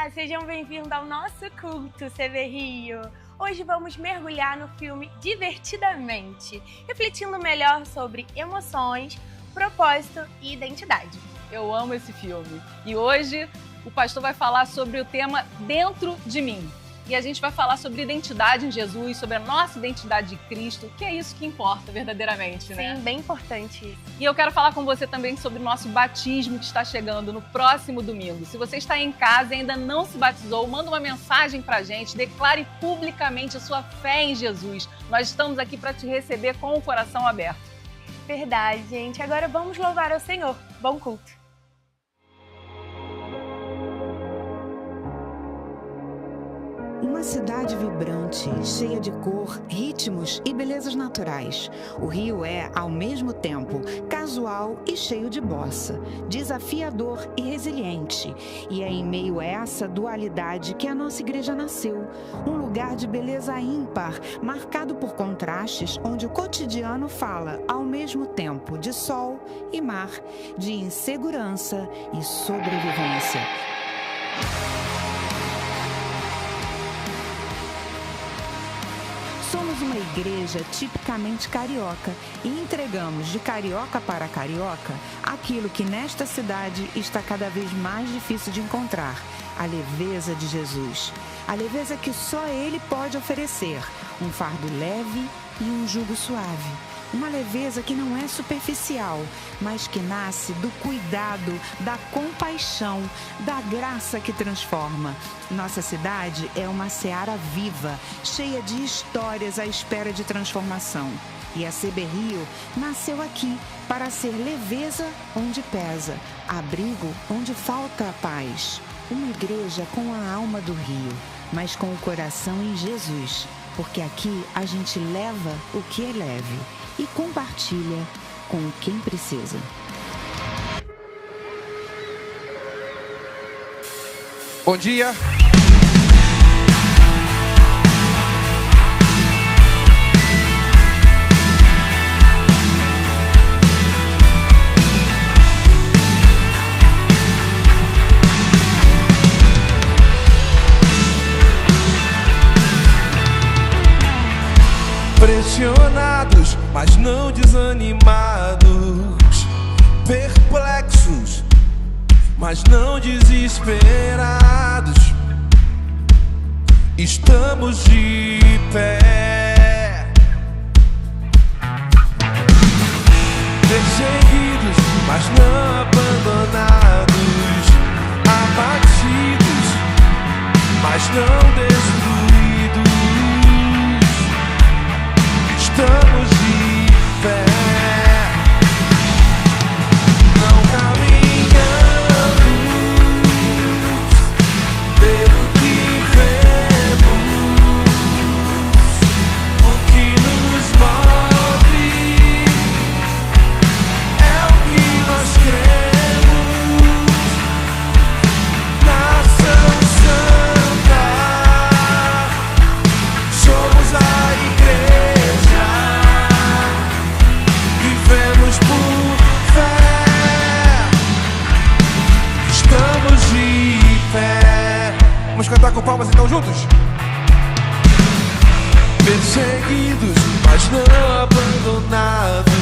Olá, sejam bem-vindos ao nosso culto CV Rio. Hoje vamos mergulhar no filme Divertidamente, refletindo melhor sobre emoções, propósito e identidade. Eu amo esse filme. E hoje o pastor vai falar sobre o tema Dentro de Mim. E a gente vai falar sobre identidade em Jesus, sobre a nossa identidade em Cristo, que é isso que importa verdadeiramente, né? Sim, bem importante isso. E eu quero falar com você também sobre o nosso batismo que está chegando no próximo domingo. Se você está em casa e ainda não se batizou, manda uma mensagem pra gente, declare publicamente a sua fé em Jesus. Nós estamos aqui para te receber com o coração aberto. Verdade, gente. Agora vamos louvar ao Senhor. Bom culto. Uma cidade vibrante, cheia de cor, ritmos e belezas naturais. O Rio é, ao mesmo tempo, casual e cheio de bossa, desafiador e resiliente. E é em meio a essa dualidade que a nossa igreja nasceu. Um lugar de beleza ímpar, marcado por contrastes, onde o cotidiano fala, ao mesmo tempo, de sol e mar, de insegurança e sobrevivência. Somos uma igreja tipicamente carioca e entregamos de carioca para carioca aquilo que nesta cidade está cada vez mais difícil de encontrar: a leveza de Jesus. A leveza que só Ele pode oferecer, um fardo leve e um jugo suave. Uma leveza que não é superficial, mas que nasce do cuidado, da compaixão, da graça que transforma. Nossa cidade é uma seara viva, cheia de histórias à espera de transformação. E a CV Rio nasceu aqui para ser leveza onde pesa, abrigo onde falta a paz. Uma igreja com a alma do Rio, mas com o coração em Jesus. Porque aqui a gente leva o que é leve e compartilha com quem precisa. Bom dia. Pressionados, mas não desanimados, perplexos, mas não desesperados. Estamos de pé, perseguidos, mas não abandonados, abatidos, mas não destruídos. Estamos de pé, não caminhamos pelo que vemos, o que nos move é o que nós cremos. Nação Santa, somos a igreja. Vivemos por fé, estamos de pé. Vamos cantar com palmas então juntos? Perseguidos, mas não abandonados,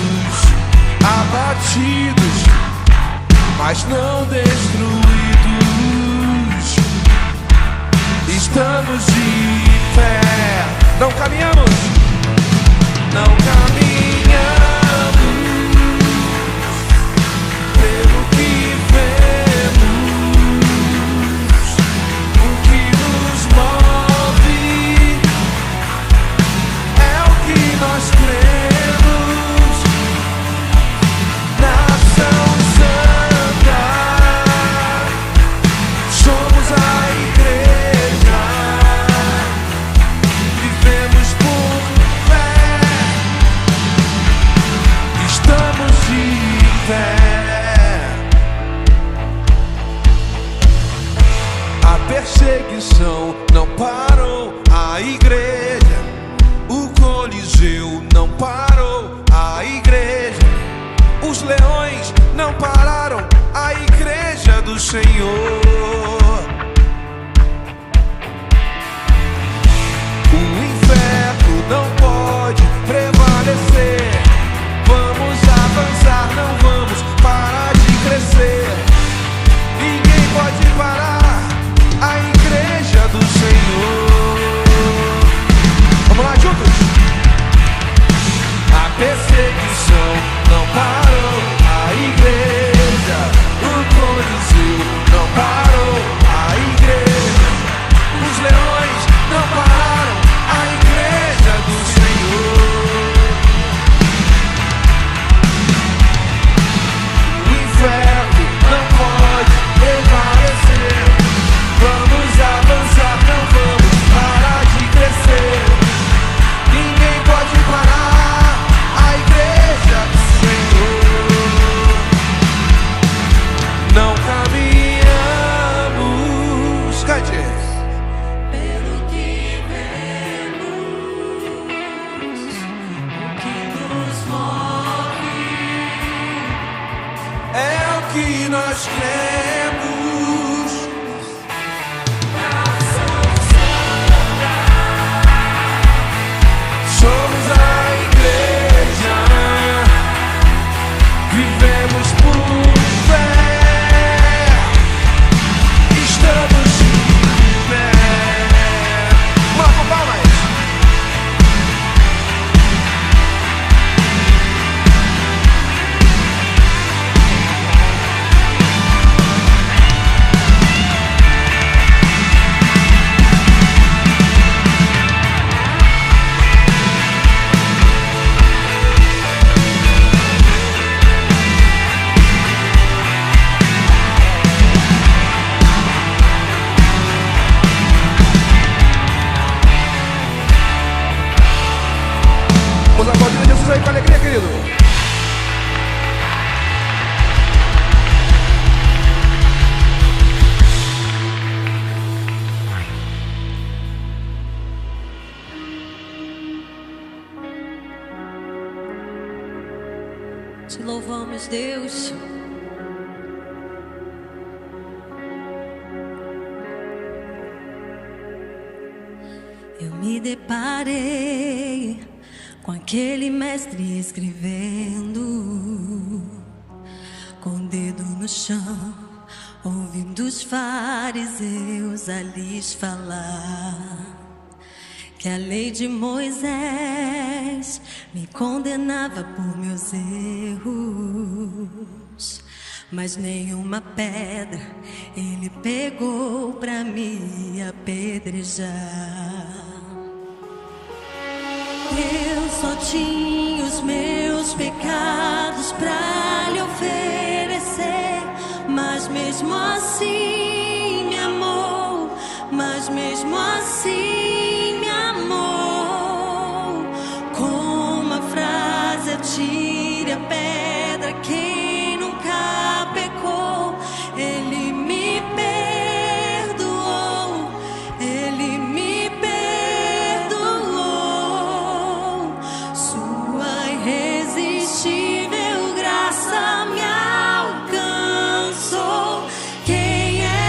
abatidos, mas não destruídos. Estamos de pé, não caminhamos, não caminhamos pelo que vemos, o que nos move é o que nós cremos. Nação Santa, somos a igreja. Vivemos por fé, estamos de pé. A perseguição não parou a igreja, o Coliseu não parou a igreja, os leões não pararam a igreja do Senhor. nós cremos. Somos a igreja, vivemos por fé, estamos de pé. Marco palmas. Vamos aplaudir Jesus aí com alegria, querido. Te louvamos, Deus. Eu me deparei com aquele mestre escrevendo, com o dedo no chão, ouvindo os fariseus a lhes falar que a lei de Moisés me condenava por meus erros, mas nenhuma pedra ele pegou pra me apedrejar. Eu só tinha os meus pecados pra lhe oferecer, mas mesmo assim me amou, mas mesmo assim me amou. Com uma frase atire a pedra quem nunca pecou. Ele me perdoou, ele me perdoou. Sua irresistível graça me alcançou. Quem é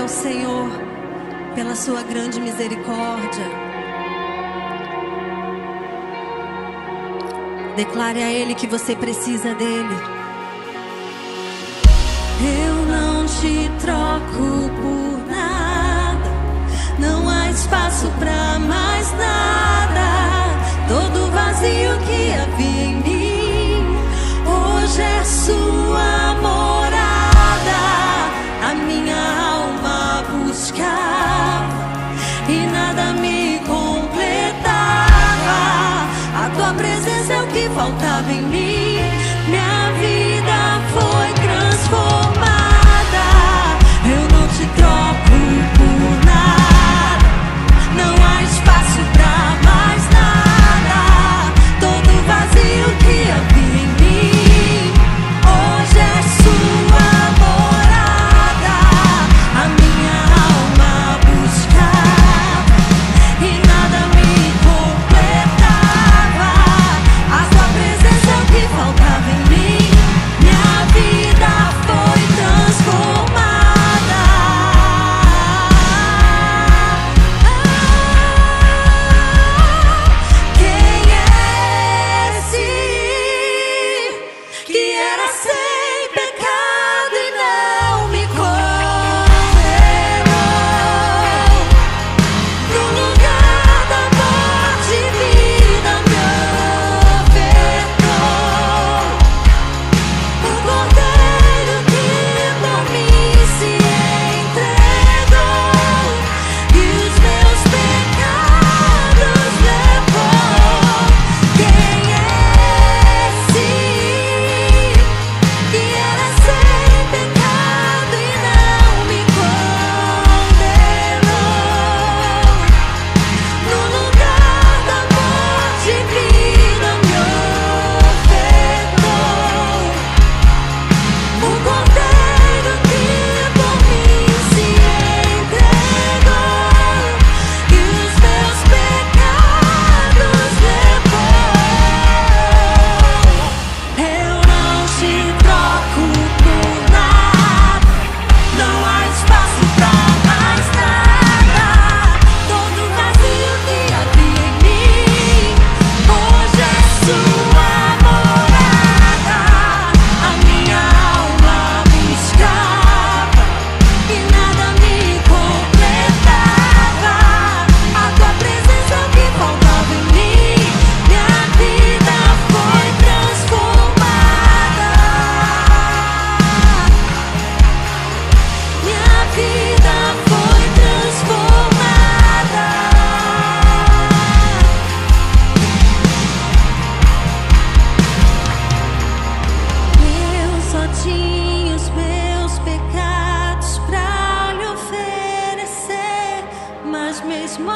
ao Senhor pela sua grande misericórdia. Declare a Ele que você precisa dele. Eu não te troco por nada, não há espaço pra mais nada. Todo vazio que havia em mim, hoje é sua morada. A minha alma buscava e nada me completava. A tua presença é o que faltava em mim. Minha vida foi transformada. Eu não te troco por nada, não há espaço pra mais nada. Todo vazio que havia em mim, hoje é sua morada. A minha alma buscava e nada me completava. A tua presença é o que faltava em mim. Minha vida foi transformada. Quem é esse que era sem pecado e não me condenou? No lugar da morte, vida me ofertou. O cordeiro que por mim se entregou e os meus pecados levou. Quem é esse que era sem pecado e não me condenou? No lugar da morte, vida me ofertou. O cordeiro que por mim se entregou e os meus pecados levou. Eu não te troco por nada, não há espaço pra mais nada. Todo vazio que havia em mim, hoje é sua morada. A minha alma buscava e nada me completava. A tua presença é o que faltava em mim. Minha vida foi transformada. Minha vida foi transformada. Eu só tinha os meus pecados pra lhe oferecer, mas mesmo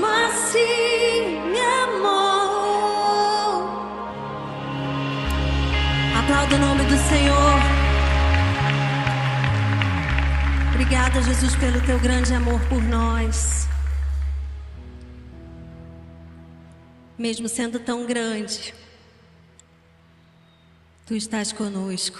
assim me amou. Aplauda o nome do Senhor. Obrigada, Jesus, pelo teu grande amor por nós. Mesmo sendo tão grande, tu estás conosco.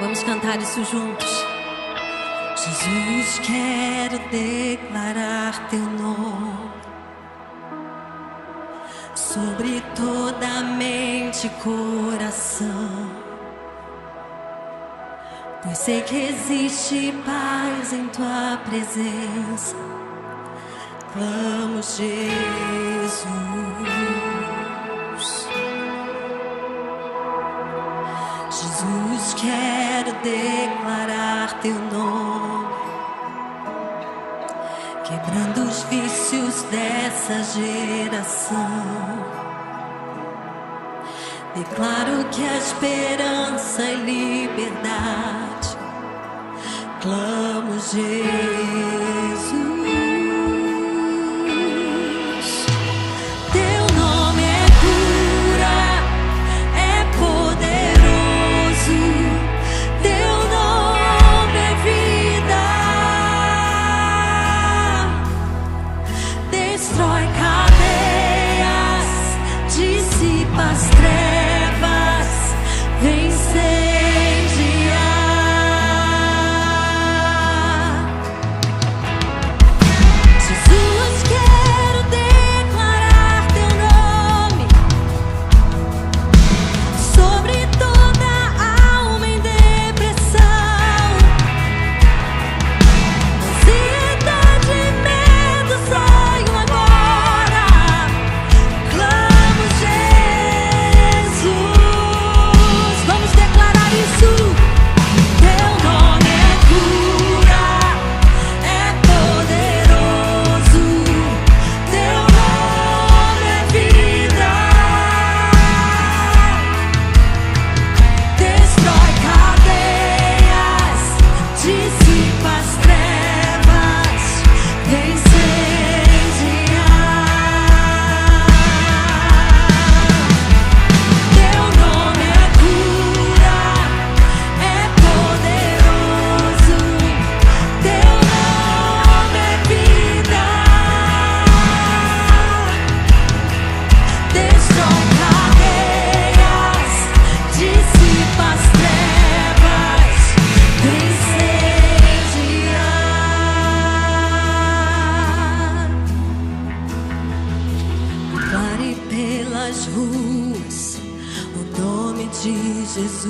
Vamos cantar isso juntos. Jesus, quero declarar teu nome sobre toda a mente e coração, pois sei que existe paz em tua presença. Clamo, Jesus. Jesus, quero declarar teu nome, quebrando os vícios dessa geração. Declaro que a esperança e liberdade. Clamo, Jesus. Teu nome é cura,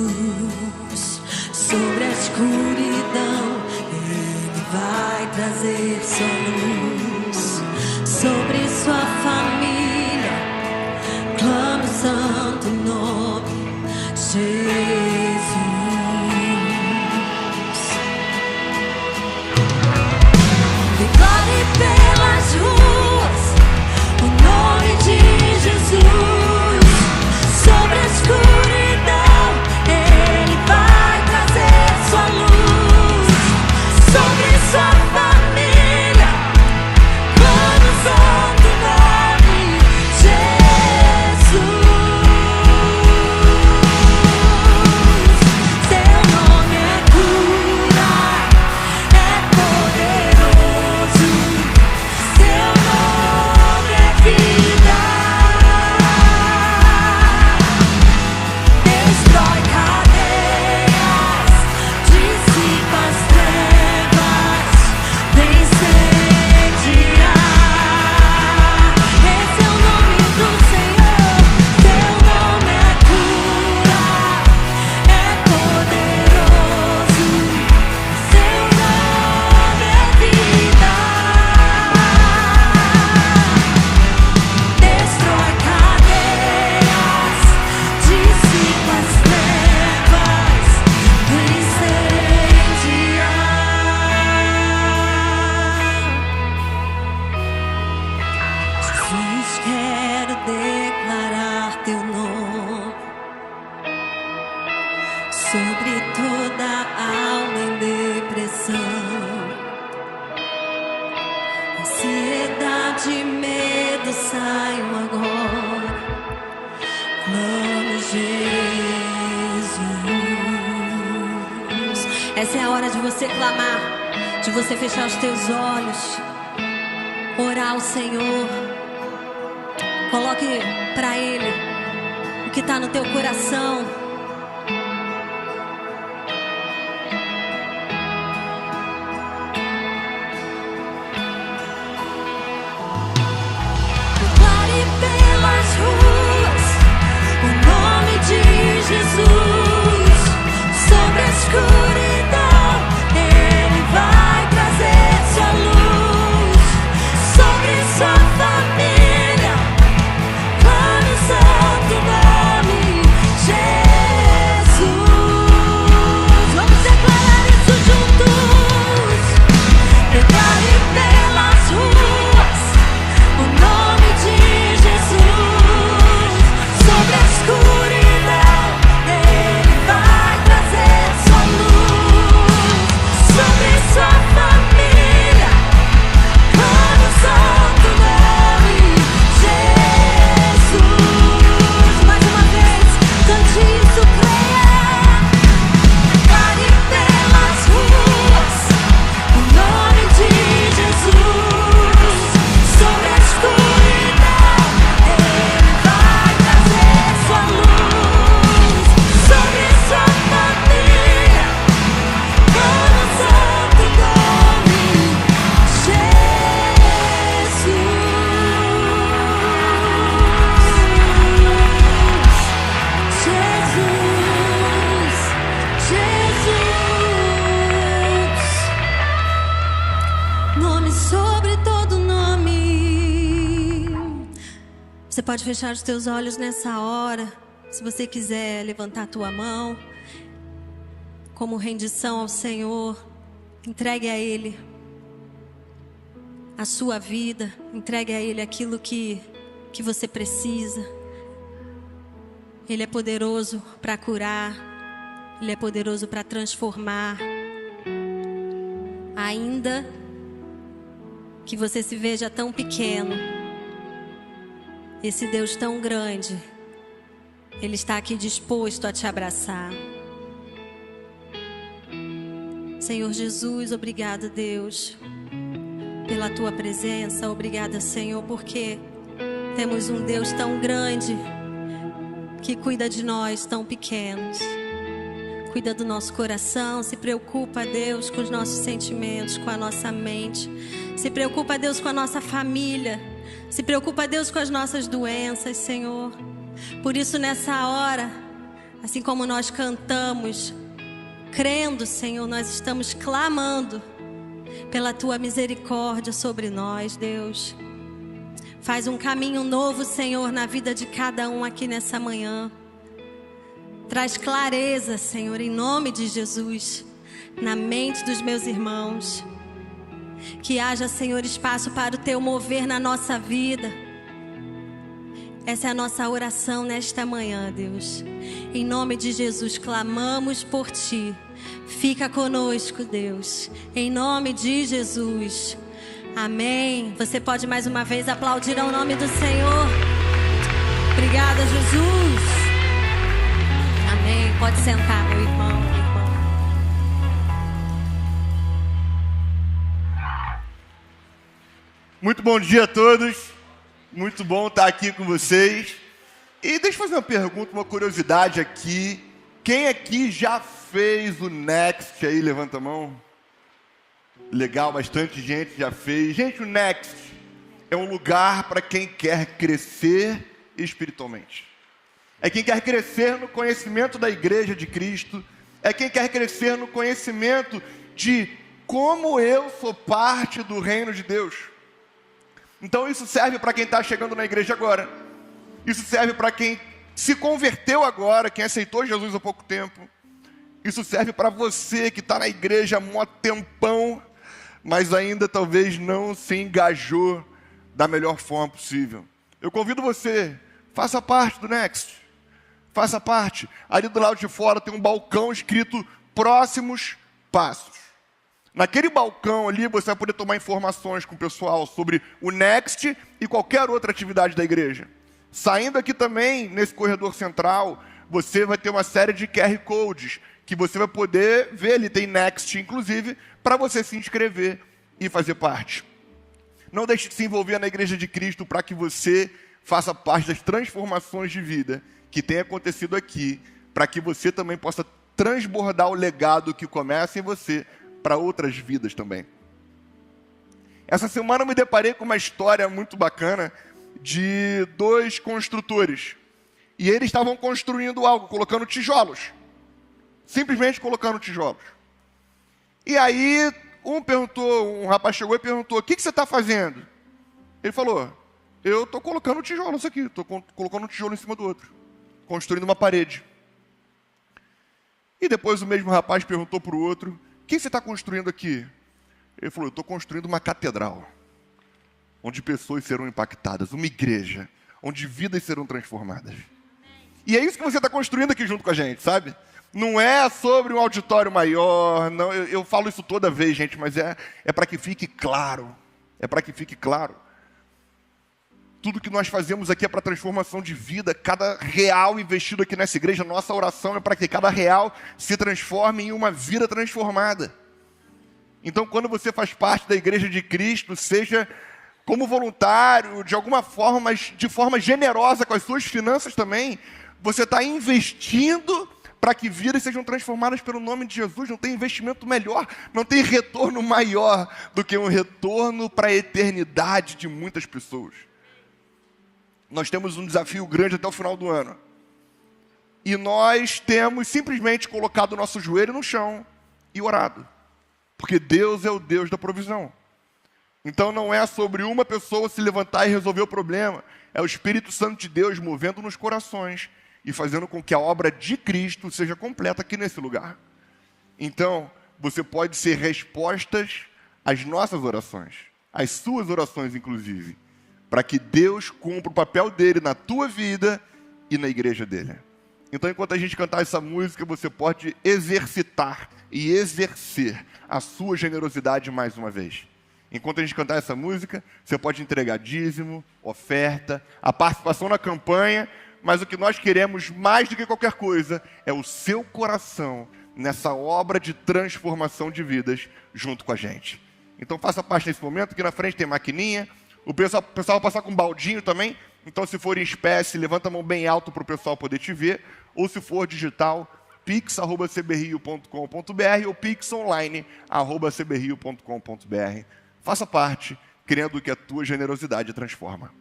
Jesus. Sobre a escuridão, Ele vai trazer sua luz. Sobre sua família, clama o santo nome, Jesus. Declare pelas ruas o nome de Jesus. Sobre a escuridão, Ele vai trazer sua luz. Sobre sua família, clama o santo nome, Jesus. Seu nome é cura, é poderoso. Seu nome é vida. Destrói cadeias, dissipa as trevas, vem incendiar. Esse é o nome do Senhor. Seu nome é cura, é poderoso. Seu nome é vida. Destrói cadeias, dissipa as trevas, vem incendiar. Jesus, quero declarar teu nome sobre toda alma em depressão. Ansiedade e medo saiam agora. Clamo Jesus. Essa é a hora de você clamar, de você fechar os teus olhos, orar ao Senhor. Coloque pra Ele o que tá no teu coração. Declare pelas ruas o nome de Jesus. Sobre a escuridão, Ele vai trazer sua luz. Sobre sua família, clame o santo nome, Jesus. Vamos declarar isso juntos. Declare pelas ruas o nome de Jesus. Sobre a escuridão, Ele vai trazer sua luz. Sobre sua família, clame o santo nome, Jesus. Mais uma vez, cante isso, creia. Declare pelas ruas o nome de Jesus. Sobre a escuridão, Ele vai trazer sua luz. Sobre sua família, clama o santo nome, Jesus. Nome sobre todo nome. Você pode fechar os teus olhos nessa hora. Se você quiser levantar a tua mão como rendição ao Senhor, entregue a Ele a sua vida, entregue a Ele aquilo que você precisa. Ele é poderoso para curar, Ele é poderoso para transformar. Ainda que você se veja tão pequeno, esse Deus tão grande, Ele está aqui disposto a te abraçar. Senhor Jesus, obrigado, Deus, pela tua presença. Obrigada, Senhor, porque temos um Deus tão grande que cuida de nós tão pequenos. Cuida do nosso coração, se preocupa, Deus, com os nossos sentimentos, com a nossa mente. Se preocupa, Deus, com a nossa família. Se preocupa, Deus, com as nossas doenças, Senhor. Por isso, nessa hora, Assim como nós cantamos, crendo, Senhor, nós estamos clamando pela Tua misericórdia sobre nós, Deus. Faz um caminho novo, Senhor, na vida de cada um aqui nessa manhã. Traz clareza, Senhor, em nome de Jesus, na mente dos meus irmãos. Que haja, Senhor, espaço para o Teu mover na nossa vida. Essa é a nossa oração nesta manhã, Deus. Em nome de Jesus, clamamos por Ti. Fica conosco, Deus. Em nome de Jesus. Amém. Você pode mais uma vez aplaudir ao nome do Senhor. Obrigada, Jesus. Amém. Pode sentar, meu irmão, minha irmã. Muito bom dia a todos. Muito bom estar aqui com vocês. E deixa eu fazer uma pergunta, uma curiosidade aqui. Quem aqui já fez o Next aí? Levanta a mão. Legal, bastante gente já fez. Gente, o Next é um lugar para quem quer crescer espiritualmente. É quem quer crescer no conhecimento da Igreja de Cristo. É quem quer crescer no conhecimento de como eu sou parte do reino de Deus. Então isso serve para quem está chegando na igreja agora. Isso serve para quem se converteu agora, quem aceitou Jesus há pouco tempo. Isso serve para você que está na igreja há um tempão, mas ainda talvez não se engajou da melhor forma possível. Eu convido você, faça parte do Next. Faça parte. Ali do lado de fora tem um balcão escrito Próximos Passos. Naquele balcão ali você vai poder tomar informações com o pessoal sobre o Next e qualquer outra atividade da igreja. Saindo aqui também, nesse corredor central, você vai ter uma série de QR Codes que você vai poder ver, ali tem Next inclusive, para você se inscrever e fazer parte. Não deixe de se envolver na Igreja de Cristo para que você faça parte das transformações de vida que tem acontecido aqui, para que você também possa transbordar o legado que começa em você para outras vidas também. Essa semana eu me deparei com uma história muito bacana de 2 construtores. E eles estavam construindo algo, colocando tijolos. Simplesmente colocando tijolos. E aí um rapaz chegou e perguntou: o que você está fazendo? Ele falou: eu estou colocando tijolos aqui, estou colocando um tijolo em cima do outro, construindo uma parede. E depois o mesmo rapaz perguntou para o outro: o que você está construindo aqui? Ele falou: eu estou construindo uma catedral, onde pessoas serão impactadas, uma igreja, onde vidas serão transformadas. E é isso que você está construindo aqui junto com a gente, sabe? Não é sobre um auditório maior, não, eu falo isso toda vez, gente, mas é para que fique claro. É para que fique claro. Tudo que nós fazemos aqui é para transformação de vida. Cada real investido aqui nessa igreja, nossa oração é para que cada real se transforme em uma vida transformada. Então, quando você faz parte da Igreja de Cristo, seja como voluntário, de alguma forma, mas de forma generosa com as suas finanças também, você está investindo para que vidas sejam transformadas pelo nome de Jesus. Não tem investimento melhor, não tem retorno maior do que um retorno para a eternidade de muitas pessoas. Nós temos um desafio grande até o final do ano. E nós temos simplesmente colocado o nosso joelho no chão e orado. Porque Deus é o Deus da provisão. Então não é sobre uma pessoa se levantar e resolver o problema. É o Espírito Santo de Deus movendo nos corações e fazendo com que a obra de Cristo seja completa aqui nesse lugar. Então, você pode ser respostas às nossas orações, às suas orações inclusive, para que Deus cumpra o papel dele na tua vida e na igreja dele. Então, enquanto a gente cantar essa música, você pode exercitar e exercer a sua generosidade mais uma vez. Enquanto a gente cantar essa música, você pode entregar dízimo, oferta, a participação na campanha, mas o que nós queremos mais do que qualquer coisa é o seu coração nessa obra de transformação de vidas junto com a gente. Então faça parte nesse momento, aqui na frente tem maquininha, o pessoal vai passar com um baldinho também, então se for em espécie, levanta a mão bem alto para o pessoal poder te ver, ou se for digital, pix@cbrio.com.br ou pixonline@cbrio.com.br. Faça parte, crendo que a tua generosidade transforma.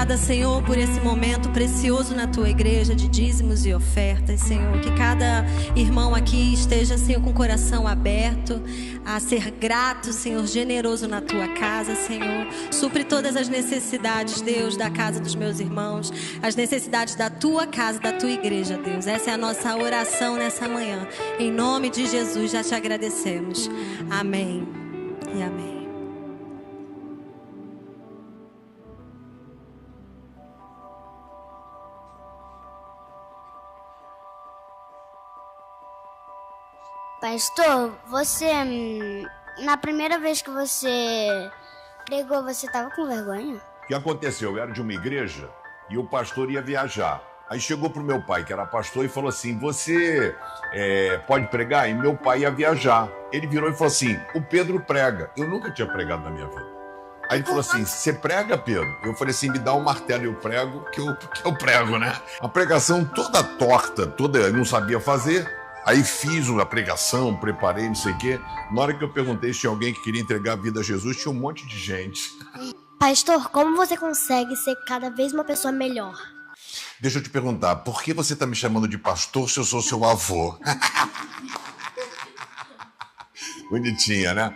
obrigada, Senhor, por esse momento precioso na Tua igreja de dízimos e ofertas, Senhor. Que cada irmão aqui esteja, Senhor, com o coração aberto a ser grato, Senhor, generoso na Tua casa, Senhor. Supre todas as necessidades, Deus, da casa dos meus irmãos, as necessidades da Tua casa, da Tua igreja, Deus. Essa é a nossa oração nessa manhã. Em nome de Jesus, já te agradecemos. Amém e amém. Pastor, você, na primeira vez que você pregou, você estava com vergonha? O que aconteceu? Eu era de uma igreja e o pastor ia viajar. Aí chegou pro meu pai, que era pastor, e falou assim, você pode pregar? E meu pai ia viajar. Ele virou e falou assim, o Pedro prega. Eu nunca tinha pregado na minha vida. Aí ele falou assim, você prega, Pedro? Eu falei assim, me dá um martelo e eu prego, que eu prego, né? A pregação toda torta, eu não sabia fazer. Aí fiz uma pregação, preparei, não sei o quê. Na hora que eu perguntei se tinha alguém que queria entregar a vida a Jesus, tinha um monte de gente. Pastor, como você consegue ser cada vez uma pessoa melhor? Deixa eu te perguntar, por que você está me chamando de pastor se eu sou seu avô? Bonitinha, né?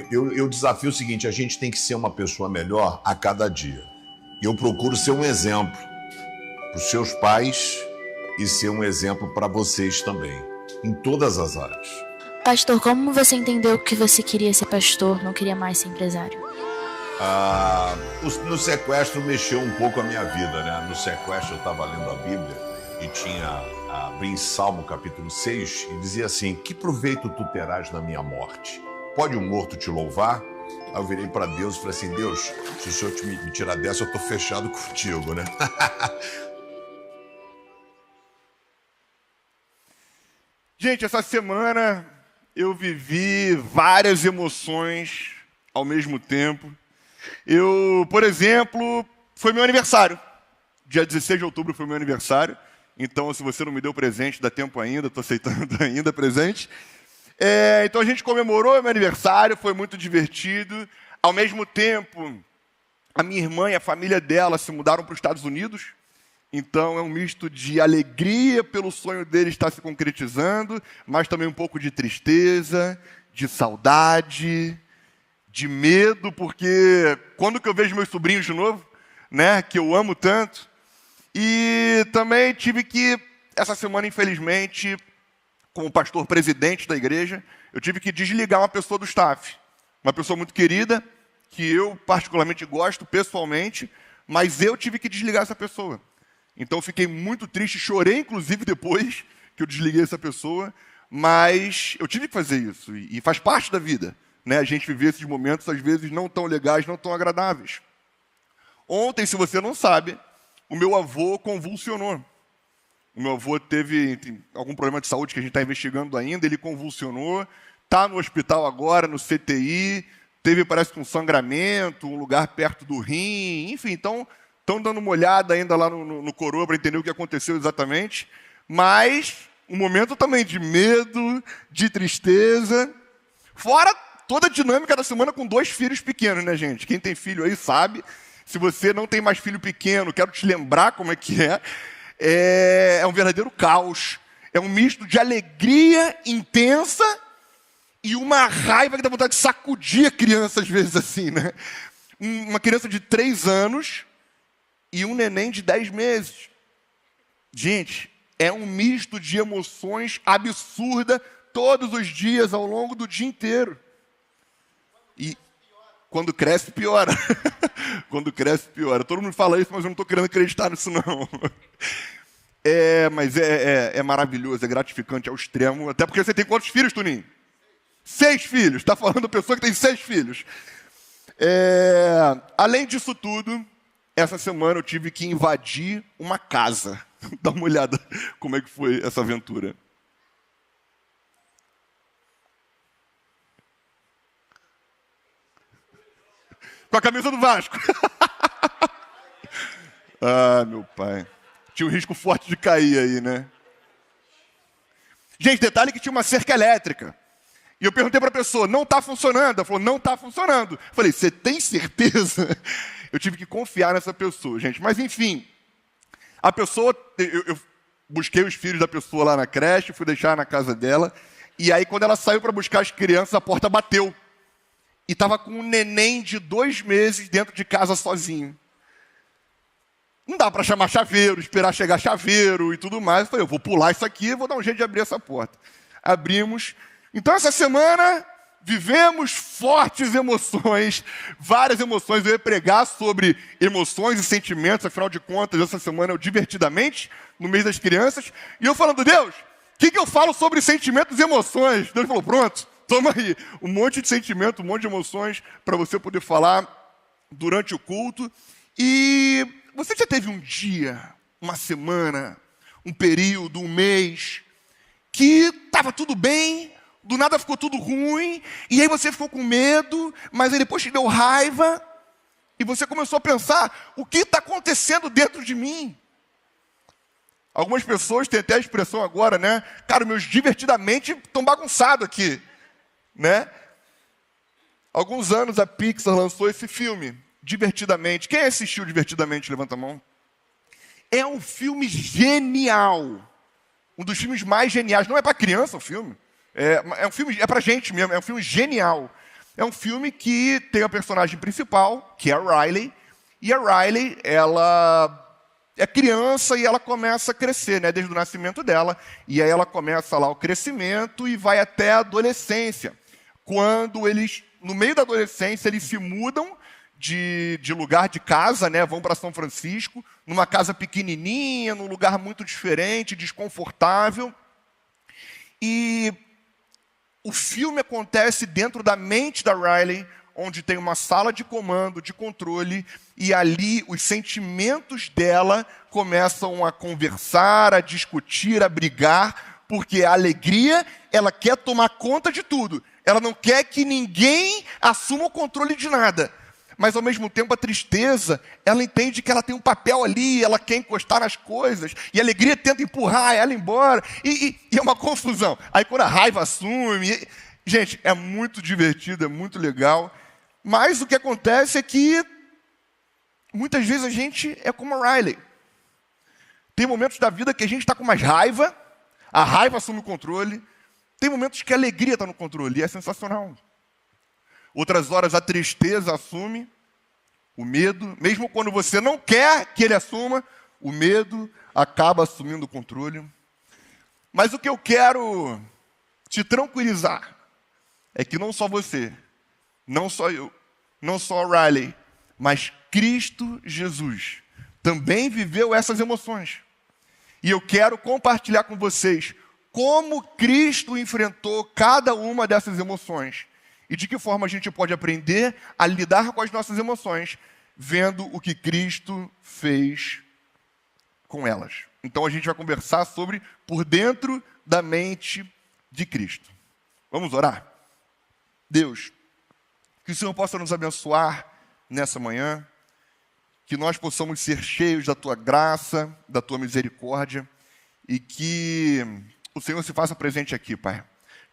Eu desafio o seguinte, a gente tem que ser uma pessoa melhor a cada dia. E eu procuro ser um exemplo para os seus pais e ser um exemplo para vocês também, em todas as áreas. Pastor, como você entendeu que você queria ser pastor, não queria mais ser empresário? No sequestro mexeu um pouco a minha vida, né? No sequestro eu estava lendo a Bíblia e abri em Salmo capítulo 6 e dizia assim, que proveito tu terás na minha morte? Pode um morto te louvar? Aí eu virei para Deus e falei assim, Deus, se o Senhor me tirar dessa, eu tô fechado contigo, né? Gente, essa semana eu vivi várias emoções ao mesmo tempo. Por exemplo, foi meu aniversário. Dia 16 de outubro foi meu aniversário. Então, se você não me deu presente, dá tempo ainda, estou aceitando ainda presente. Então, a gente comemorou meu aniversário, foi muito divertido. Ao mesmo tempo, a minha irmã e a família dela se mudaram para os Estados Unidos. Então, é um misto de alegria pelo sonho dele estar se concretizando, mas também um pouco de tristeza, de saudade, de medo, porque quando que eu vejo meus sobrinhos de novo, né, que eu amo tanto. E também tive que, essa semana, infelizmente, como pastor presidente da igreja, eu tive que desligar uma pessoa do staff. Uma pessoa muito querida, que eu particularmente gosto pessoalmente, mas eu tive que desligar essa pessoa. Então eu fiquei muito triste, chorei inclusive depois que eu desliguei essa pessoa, mas eu tive que fazer isso, e faz parte da vida, né? A gente viver esses momentos, às vezes, não tão legais, não tão agradáveis. Ontem, se você não sabe, o meu avô convulsionou. O meu avô teve algum problema de saúde que a gente está investigando ainda, ele convulsionou, está no hospital agora, no CTI, teve, parece que um sangramento, um lugar perto do rim, enfim, então estão dando uma olhada ainda lá no coroa para entender o que aconteceu exatamente, mas um momento também de medo, de tristeza, fora toda a dinâmica da semana com 2 filhos pequenos, né, gente? Quem tem filho aí sabe. Se você não tem mais filho pequeno, quero te lembrar como é que é. É um verdadeiro caos. É um misto de alegria intensa e uma raiva que dá vontade de sacudir a criança, às vezes, assim, né? Uma criança de 3 anos e um neném de 10 meses. Gente, é um misto de emoções absurda todos os dias, ao longo do dia inteiro. E quando cresce, piora. Quando cresce, piora. Todo mundo fala isso, mas eu não estou querendo acreditar nisso, não. Mas é maravilhoso, é gratificante ao extremo. Até porque você tem quantos filhos, Tuninho? 6 filhos. Está falando pessoa que tem 6 filhos. Além disso tudo, essa semana eu tive que invadir uma casa. Dá uma olhada como é que foi essa aventura. Com a camisa do Vasco. Ah, meu pai. Tinha um risco forte de cair aí, né? Gente, detalhe que tinha uma cerca elétrica. E eu perguntei para a pessoa, não está funcionando? Ela falou, não está funcionando. Eu falei, você tem certeza Eu tive que confiar nessa pessoa, gente. Mas, enfim, a pessoa... Eu busquei os filhos da pessoa lá na creche, fui deixar na casa dela. E aí, quando ela saiu para buscar as crianças, a porta bateu. E estava com um neném de 2 meses dentro de casa sozinho. Não dá para chamar chaveiro, esperar chegar chaveiro e tudo mais. Eu falei, eu vou pular isso aqui e vou dar um jeito de abrir essa porta. Abrimos. Então, essa semana, vivemos fortes emoções, várias emoções. Eu ia pregar sobre emoções e sentimentos, afinal de contas, essa semana é o Divertidamente, no mês das crianças. E eu falando, Deus, o que eu falo sobre sentimentos e emoções? Deus falou, pronto, toma aí, um monte de sentimento, um monte de emoções para você poder falar durante o culto. E você já teve um dia, uma semana, um período, um mês, que estava tudo bem, do nada ficou tudo ruim, e aí você ficou com medo, mas aí depois te deu raiva, e você começou a pensar, o que está acontecendo dentro de mim? Algumas pessoas têm até a expressão agora, né? Cara, meus divertidamente estão bagunçados aqui, né? Alguns anos a Pixar lançou esse filme, Divertidamente. Quem assistiu Divertidamente? Levanta a mão. É um filme genial. Um dos filmes mais geniais. Não é para criança o filme. É um filme, é pra gente mesmo, é um filme genial. É um filme que tem a personagem principal, que é a Riley, e a Riley, ela é criança e ela começa a crescer, né, desde o nascimento dela, e aí ela começa lá o crescimento e vai até a adolescência. Quando eles, no meio da adolescência, eles se mudam de lugar, de casa, né, vão para São Francisco, numa casa pequenininha, num lugar muito diferente, desconfortável, e o filme acontece dentro da mente da Riley, onde tem uma sala de comando, de controle, e ali os sentimentos dela começam a conversar, a discutir, a brigar, porque a alegria, ela quer tomar conta de tudo. Ela não quer que ninguém assuma o controle de nada. Mas, ao mesmo tempo, a tristeza, ela entende que ela tem um papel ali, ela quer encostar nas coisas, e a alegria tenta empurrar ela embora, e é uma confusão. Aí, quando a raiva assume... Gente, é muito divertido, é muito legal, mas o que acontece é que, muitas vezes, a gente é como a Riley. Tem momentos da vida que a gente está com mais raiva, a raiva assume o controle, tem momentos que a alegria está no controle, e é sensacional. Outras horas a tristeza assume, o medo, mesmo quando você não quer que ele assuma, o medo acaba assumindo o controle. Mas o que eu quero te tranquilizar é que não só você, não só eu, não só a Riley, mas Cristo Jesus também viveu essas emoções. E eu quero compartilhar com vocês como Cristo enfrentou cada uma dessas emoções. E de que forma a gente pode aprender a lidar com as nossas emoções, vendo o que Cristo fez com elas. Então a gente vai conversar sobre por dentro da mente de Cristo. Vamos orar? Deus, que o Senhor possa nos abençoar nessa manhã, que nós possamos ser cheios da Tua graça, da Tua misericórdia, e que o Senhor se faça presente aqui, Pai.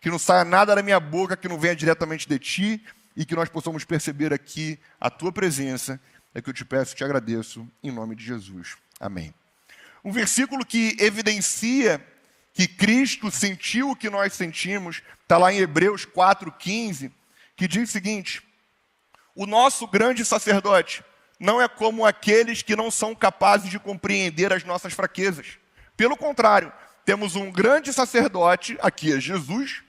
Que não saia nada da minha boca que não venha diretamente de Ti e que nós possamos perceber aqui a Tua presença. É que eu te peço e te agradeço, em nome de Jesus. Amém. Um versículo que evidencia que Cristo sentiu o que nós sentimos, está lá em Hebreus 4,15, que diz o seguinte: o nosso grande sacerdote não é como aqueles que não são capazes de compreender as nossas fraquezas. Pelo contrário, temos um grande sacerdote, aqui é Jesus,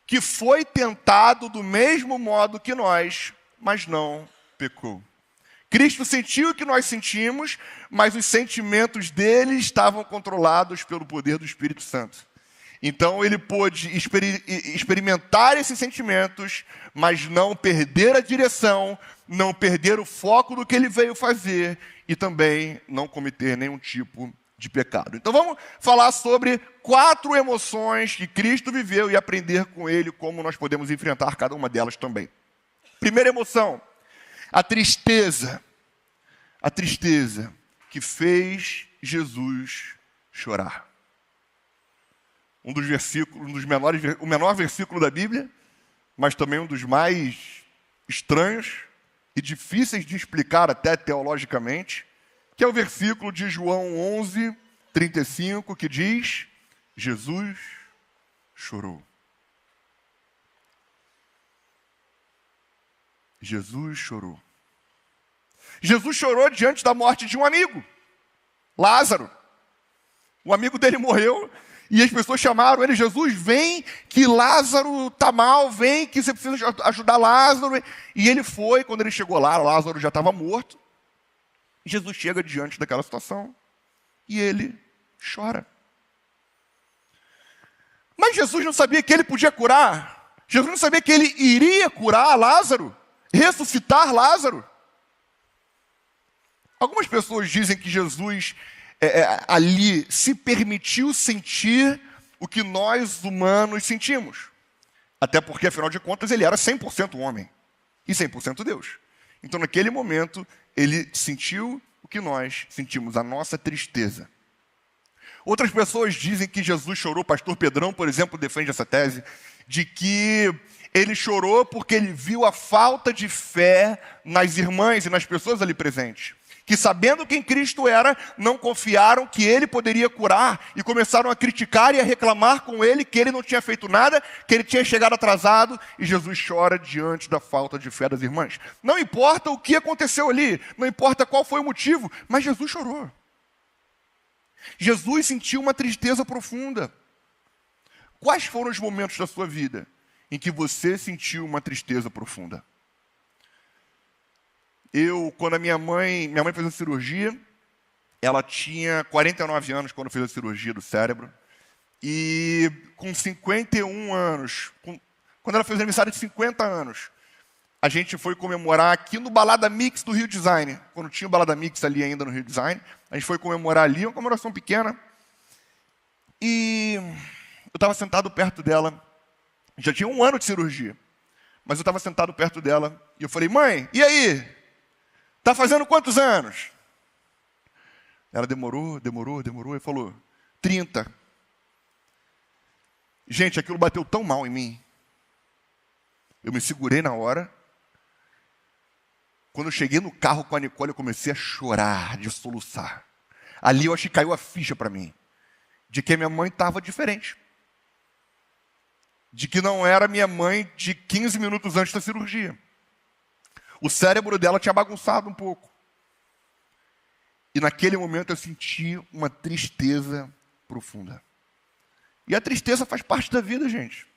que foi tentado do mesmo modo que nós, mas não pecou. Cristo sentiu o que nós sentimos, mas os sentimentos dele estavam controlados pelo poder do Espírito Santo. Então ele pôde experimentar esses sentimentos, mas não perder a direção, não perder o foco do que ele veio fazer e também não cometer nenhum tipo de pecado. Então vamos falar sobre 4 emoções que Cristo viveu e aprender com ele como nós podemos enfrentar cada uma delas também. Primeira emoção, a tristeza. A tristeza que fez Jesus chorar. Um dos versículos, o menor versículo da Bíblia, mas também um dos mais estranhos, e difíceis de explicar até teologicamente, que é o versículo de João 11, 35, que diz: Jesus chorou. Jesus chorou. Jesus chorou diante da morte de um amigo, Lázaro. O amigo dele morreu e as pessoas chamaram ele: Jesus, vem que Lázaro está mal, vem que você precisa ajudar Lázaro. E ele foi. Quando ele chegou lá, Lázaro já estava morto. Jesus chega diante daquela situação e ele chora. Mas Jesus não sabia que ele podia curar. Jesus não sabia que ele iria curar Lázaro, ressuscitar Lázaro. Algumas pessoas dizem que Jesus ali se permitiu sentir o que nós humanos sentimos. Até porque, afinal de contas, ele era 100% homem e 100% Deus. Então, naquele momento, ele sentiu o que nós sentimos, a nossa tristeza. Outras pessoas dizem que Jesus chorou. O pastor Pedrão, por exemplo, defende essa tese, de que ele chorou porque ele viu a falta de fé nas irmãs e nas pessoas ali presentes, que, sabendo quem Cristo era, não confiaram que ele poderia curar e começaram a criticar e a reclamar com ele que ele não tinha feito nada, que ele tinha chegado atrasado. E Jesus chora diante da falta de fé das irmãs. Não importa o que aconteceu ali, não importa qual foi o motivo, mas Jesus chorou. Jesus sentiu uma tristeza profunda. Quais foram os momentos da sua vida em que você sentiu uma tristeza profunda? Quando a minha mãe fez a cirurgia, ela tinha 49 anos quando fez a cirurgia do cérebro. E com 51 anos, quando ela fez o aniversário de 50 anos, a gente foi comemorar aqui no Balada Mix do Rio Design. Quando tinha o Balada Mix ali ainda no Rio Design, a gente foi comemorar ali, uma comemoração pequena. E eu estava sentado perto dela, já tinha 1 ano de cirurgia, mas eu estava sentado perto dela e eu falei: mãe, e aí? Está fazendo quantos anos? Ela demorou e falou: 30. Gente, aquilo bateu tão mal em mim. Eu me segurei na hora. Quando eu cheguei no carro com a Nicole, eu comecei a chorar, de soluçar. Ali eu acho que caiu a ficha para mim, de que minha mãe estava diferente. De que não era minha mãe de 15 minutos antes da cirurgia. O cérebro dela tinha bagunçado um pouco. E naquele momento eu senti uma tristeza profunda. E a tristeza faz parte da vida, gente.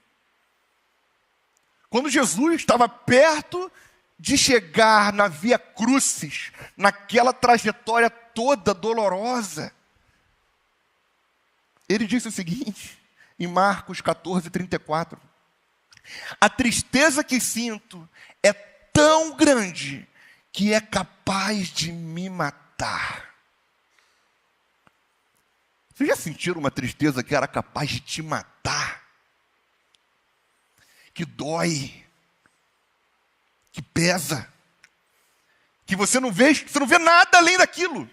Quando Jesus estava perto de chegar na Via Crucis, naquela trajetória toda dolorosa, ele disse o seguinte, em Marcos 14, 34. A tristeza que sinto é tão grande que é capaz de me matar. Vocês já sentiram uma tristeza que era capaz de te matar? Que dói, que pesa, que você não vê nada além daquilo.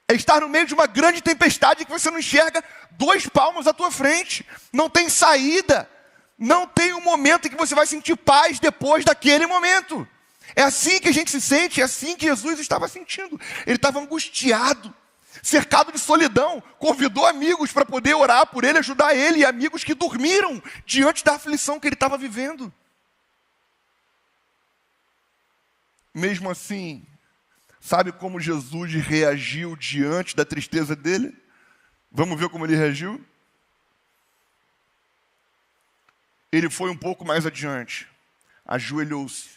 É estar no meio de uma grande tempestade que você não enxerga 2 palmos à tua frente. Não tem saída. Não tem um momento em que você vai sentir paz depois daquele momento. É assim que a gente se sente, é assim que Jesus estava sentindo. Ele estava angustiado, cercado de solidão. Convidou amigos para poder orar por ele, ajudar ele, e amigos que dormiram diante da aflição que ele estava vivendo. Mesmo assim, sabe como Jesus reagiu diante da tristeza dele? Vamos ver como ele reagiu? Ele foi um pouco mais adiante, ajoelhou-se,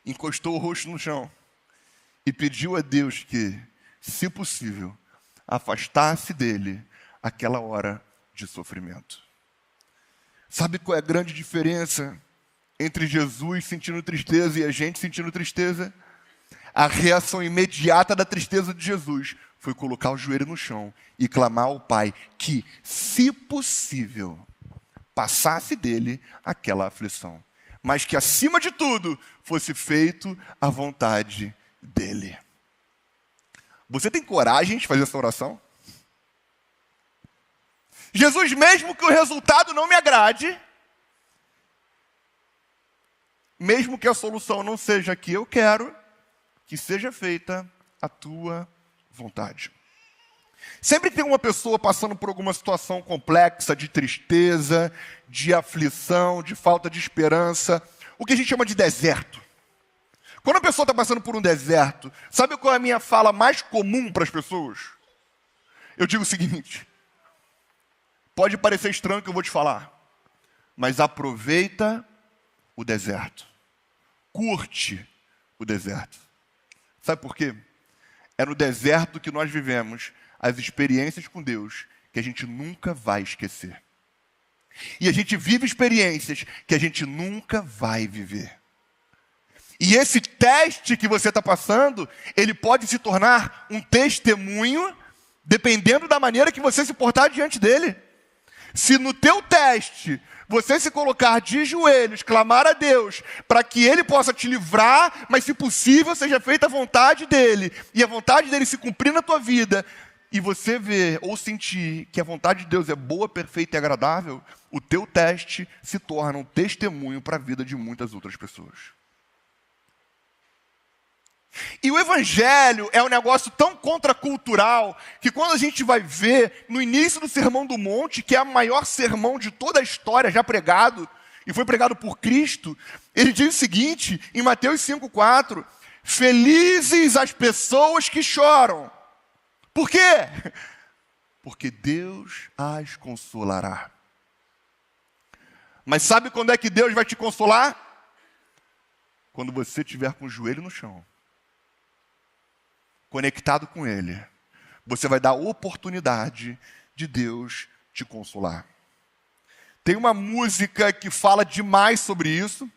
encostou o rosto no chão e pediu a Deus que, se possível, afastasse dele aquela hora de sofrimento. Sabe qual é a grande diferença entre Jesus sentindo tristeza e a gente sentindo tristeza? A reação imediata da tristeza de Jesus foi colocar o joelho no chão e clamar ao Pai que, se possível, passasse dele aquela aflição. Mas que, acima de tudo, fosse feito a vontade dele. Você tem coragem de fazer essa oração? Jesus, mesmo que o resultado não me agrade, mesmo que a solução não seja a que eu quero, que seja feita a tua vontade. Sempre tem uma pessoa passando por alguma situação complexa, de tristeza, de aflição, de falta de esperança, o que a gente chama de deserto. Quando a pessoa está passando por um deserto, sabe qual é a minha fala mais comum para as pessoas? Eu digo o seguinte: pode parecer estranho o que eu vou te falar, mas aproveita o deserto. Curte o deserto. Sabe por quê? É no deserto que nós vivemos as experiências com Deus que a gente nunca vai esquecer. E a gente vive experiências que a gente nunca vai viver. E esse teste que você está passando, ele pode se tornar um testemunho, dependendo da maneira que você se portar diante dele. Se no teu teste você se colocar de joelhos, clamar a Deus, para que Ele possa te livrar, mas se possível seja feita a vontade dEle, e a vontade dEle se cumprir na tua vida, e você ver ou sentir que a vontade de Deus é boa, perfeita e agradável, o teu teste se torna um testemunho para a vida de muitas outras pessoas. E o Evangelho é um negócio tão contracultural que quando a gente vai ver no início do Sermão do Monte, que é o maior sermão de toda a história já pregado, e foi pregado por Cristo, ele diz o seguinte, em Mateus 5,4, felizes as pessoas que choram. Por quê? Porque Deus as consolará. Mas sabe quando é que Deus vai te consolar? Quando você estiver com o joelho no chão, conectado com Ele, você vai dar oportunidade de Deus te consolar. Tem uma música que fala demais sobre isso,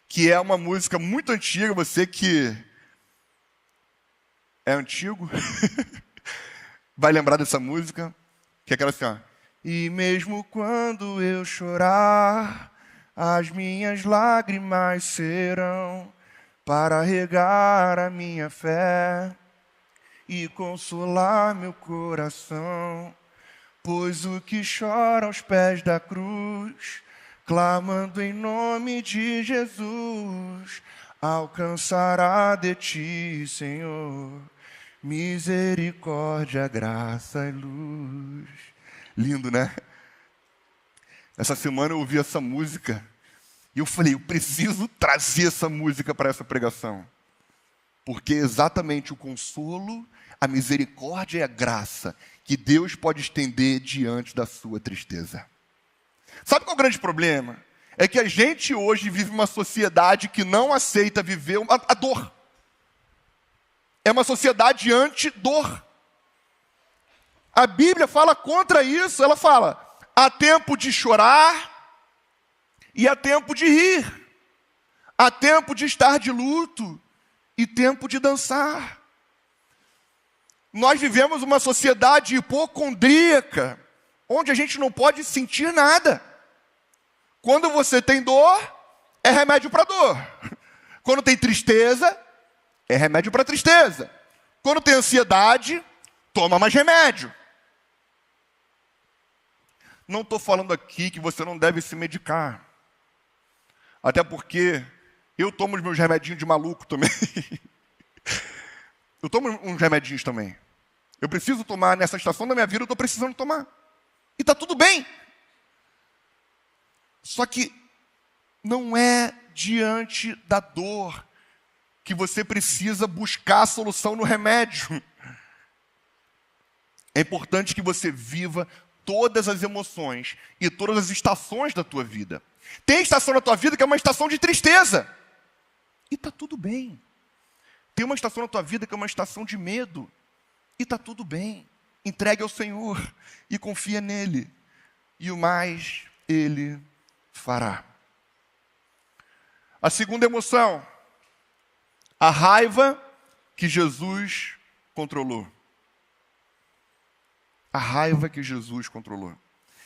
que é uma música muito antiga, você que é antigo, vai lembrar dessa música, que é aquela assim, ó. E mesmo quando eu chorar, as minhas lágrimas serão para regar a minha fé e consolar meu coração. Pois o que chora aos pés da cruz, clamando em nome de Jesus, alcançará de ti, Senhor, misericórdia, graça e luz. Lindo, né? Essa semana eu ouvi essa música e eu falei, eu preciso trazer essa música para essa pregação. Porque é exatamente o consolo, a misericórdia e a graça que Deus pode estender diante da sua tristeza. Sabe qual é o grande problema? É que a gente hoje vive uma sociedade que não aceita viver a dor. É uma sociedade anti-dor. A Bíblia fala contra isso. Ela fala, há tempo de chorar e há tempo de rir. Há tempo de estar de luto e tempo de dançar. Nós vivemos uma sociedade hipocondríaca, onde a gente não pode sentir nada. Quando você tem dor, é remédio para dor. Quando tem tristeza, é remédio para tristeza. Quando tem ansiedade, toma mais remédio. Não estou falando aqui que você não deve se medicar. Até porque eu tomo os meus remedinhos de maluco também. Eu tomo uns remedinhos também. Eu preciso tomar, nessa estação da minha vida, eu estou precisando tomar. E está tudo bem. Só que não é diante da dor que você precisa buscar a solução no remédio. É importante que você viva todas as emoções e todas as estações da tua vida. Tem estação na tua vida que é uma estação de tristeza. E está tudo bem. Tem uma estação na tua vida que é uma estação de medo. E está tudo bem. Entregue ao Senhor e confia nele. E o mais Ele fará. A segunda emoção, a raiva que Jesus controlou. A raiva que Jesus controlou.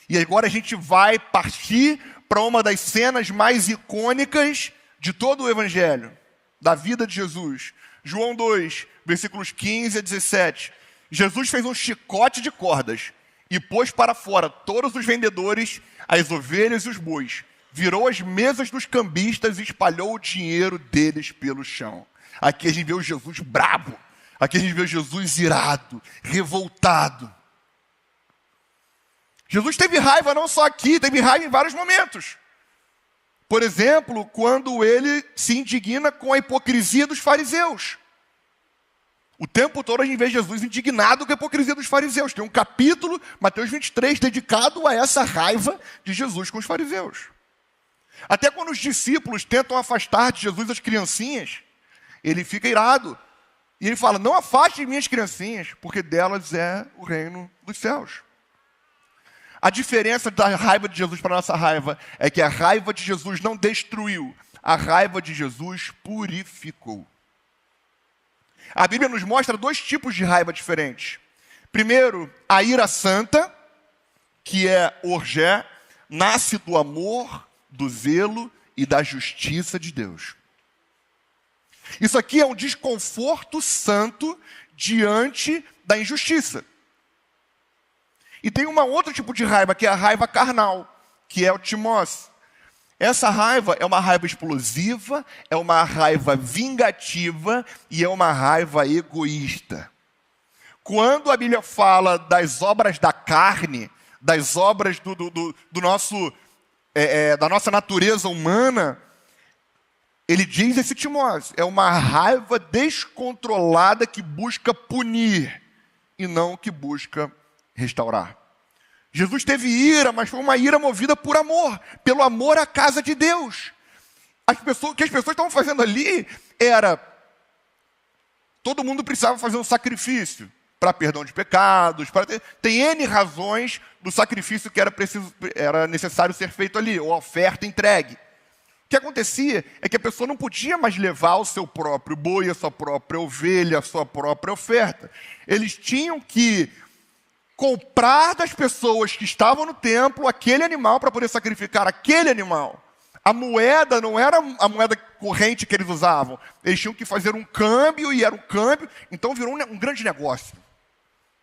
E agora a gente vai partir para uma das cenas mais icônicas de todo o Evangelho, da vida de Jesus. João 2, versículos 15 a 17. Jesus fez um chicote de cordas e pôs para fora todos os vendedores, as ovelhas e os bois, virou as mesas dos cambistas e espalhou o dinheiro deles pelo chão. Aqui a gente vê o Jesus brabo. Aqui a gente vê o Jesus irado, revoltado. Jesus teve raiva não só aqui, teve raiva em vários momentos. Por exemplo, quando ele se indigna com a hipocrisia dos fariseus. O tempo todo a gente vê Jesus indignado com a hipocrisia dos fariseus. Tem um capítulo, Mateus 23, dedicado a essa raiva de Jesus com os fariseus. Até quando os discípulos tentam afastar de Jesus as criancinhas, ele fica irado. E ele fala, não afaste minhas criancinhas, porque delas é o reino dos céus. A diferença da raiva de Jesus para a nossa raiva é que a raiva de Jesus não destruiu, a raiva de Jesus purificou. A Bíblia nos mostra dois tipos de raiva diferentes. Primeiro, a ira santa, que é orgé, nasce do amor, do zelo e da justiça de Deus. Isso aqui é um desconforto santo diante da injustiça. E tem um outro tipo de raiva, que é a raiva carnal, que é o timós. Essa raiva é uma raiva explosiva, é uma raiva vingativa e é uma raiva egoísta. Quando a Bíblia fala das obras da carne, das obras da nossa natureza humana, ele diz esse timós, é uma raiva descontrolada que busca punir e não que busca restaurar. Jesus teve ira, mas foi uma ira movida por amor, pelo amor à casa de Deus. O que as pessoas estavam fazendo ali era, todo mundo precisava fazer um sacrifício para perdão de pecados, tem N razões do sacrifício que era necessário ser feito ali, ou a oferta entregue. O que acontecia é que a pessoa não podia mais levar o seu próprio boi, a sua própria ovelha, a sua própria oferta. Eles tinham que comprar das pessoas que estavam no templo aquele animal para poder sacrificar aquele animal. A moeda não era a moeda corrente que eles usavam. Eles tinham que fazer um câmbio, e era um câmbio, então virou um grande negócio.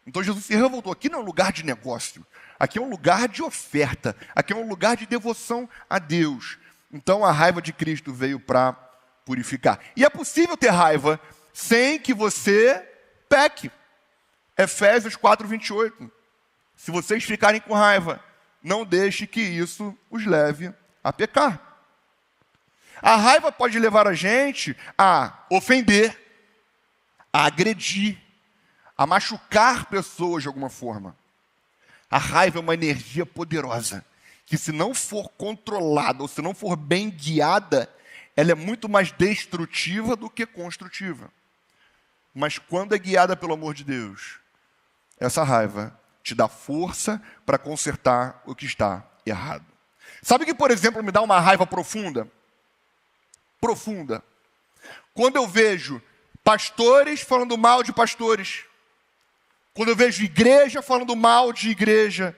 Então Jesus se revoltou. Aqui não é um lugar de negócio. Aqui é um lugar de oferta. Aqui é um lugar de devoção a Deus. Então a raiva de Cristo veio para purificar. E é possível ter raiva sem que você peque. Efésios 4:28. Se vocês ficarem com raiva, não deixe que isso os leve a pecar. A raiva pode levar a gente a ofender, a agredir, a machucar pessoas de alguma forma. A raiva é uma energia poderosa, que se não for controlada ou se não for bem guiada, ela é muito mais destrutiva do que construtiva. Mas quando é guiada pelo amor de Deus, essa raiva te dá força para consertar o que está errado. Sabe que, por exemplo, me dá uma raiva profunda? Profunda. Quando eu vejo pastores falando mal de pastores. Quando eu vejo igreja falando mal de igreja.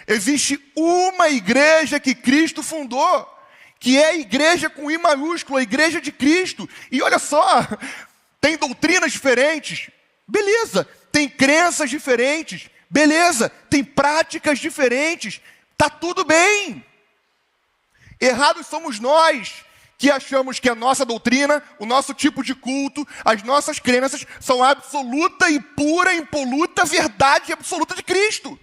Existe uma igreja que Cristo fundou, que é a igreja com I maiúsculo, a igreja de Cristo. E olha só, tem doutrinas diferentes, beleza. Tem crenças diferentes, beleza. Tem práticas diferentes, tá tudo bem. Errados somos nós que achamos que a nossa doutrina, o nosso tipo de culto, as nossas crenças são a absoluta e pura, impoluta verdade absoluta de Cristo.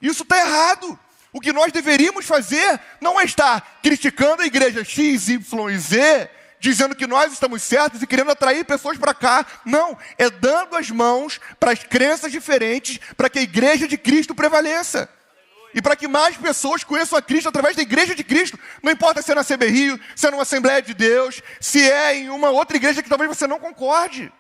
Isso está errado. O que nós deveríamos fazer não é estar criticando a igreja X, Y e Z, dizendo que nós estamos certos e querendo atrair pessoas para cá. Não, é dando as mãos para as crenças diferentes, para que a igreja de Cristo prevaleça. E para que mais pessoas conheçam a Cristo através da igreja de Cristo. Não importa se é na CB Rio, se é numa Assembleia de Deus, se é em uma outra igreja que talvez você não concorde.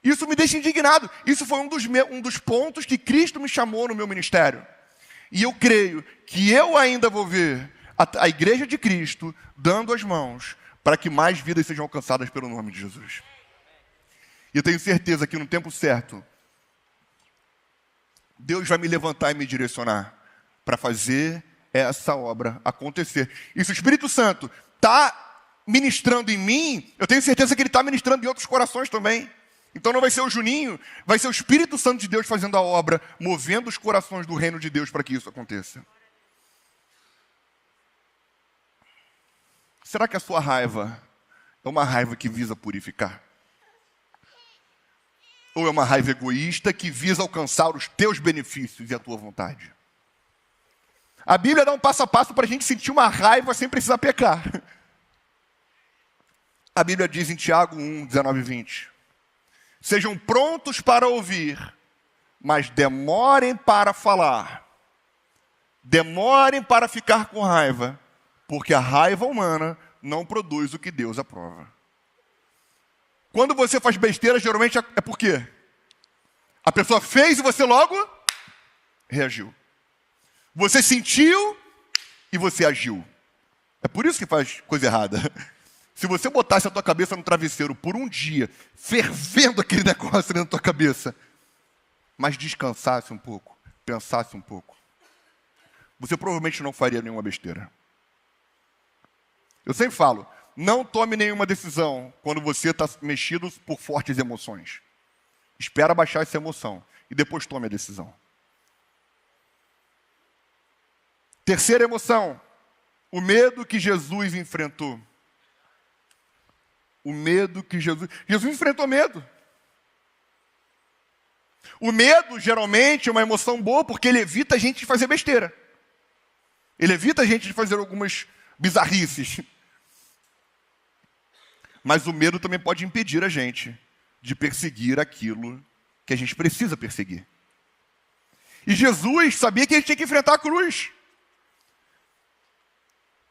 Isso me deixa indignado. Isso foi um dos pontos que Cristo me chamou no meu ministério. E eu creio que eu ainda vou ver a igreja de Cristo dando as mãos para que mais vidas sejam alcançadas pelo nome de Jesus. E eu tenho certeza que no tempo certo, Deus vai me levantar e me direcionar para fazer essa obra acontecer. E se o Espírito Santo está ministrando em mim, eu tenho certeza que Ele está ministrando em outros corações também. Então não vai ser o Juninho, vai ser o Espírito Santo de Deus fazendo a obra, movendo os corações do reino de Deus para que isso aconteça. Será que a sua raiva é uma raiva que visa purificar? Ou é uma raiva egoísta que visa alcançar os teus benefícios e a tua vontade? A Bíblia dá um passo a passo para a gente sentir uma raiva sem precisar pecar. A Bíblia diz em Tiago 1, 19 e 20. Sejam prontos para ouvir, mas demorem para falar. Demorem para ficar com raiva, porque a raiva humana não produz o que Deus aprova. Quando você faz besteira, geralmente é por quê? A pessoa fez e você logo reagiu. Você sentiu e você agiu. É por isso que faz coisa errada. Se você botasse a tua cabeça no travesseiro por um dia, fervendo aquele negócio dentro da tua cabeça, mas descansasse um pouco, pensasse um pouco, você provavelmente não faria nenhuma besteira. Eu sempre falo, não tome nenhuma decisão quando você está mexido por fortes emoções. Espera baixar essa emoção e depois tome a decisão. Terceira emoção, o medo que Jesus enfrentou. O medo que Jesus enfrentou medo. O medo, geralmente, é uma emoção boa porque ele evita a gente de fazer besteira. Ele evita a gente de fazer algumas bizarrices. Mas o medo também pode impedir a gente de perseguir aquilo que a gente precisa perseguir. E Jesus sabia que ele tinha que enfrentar a cruz.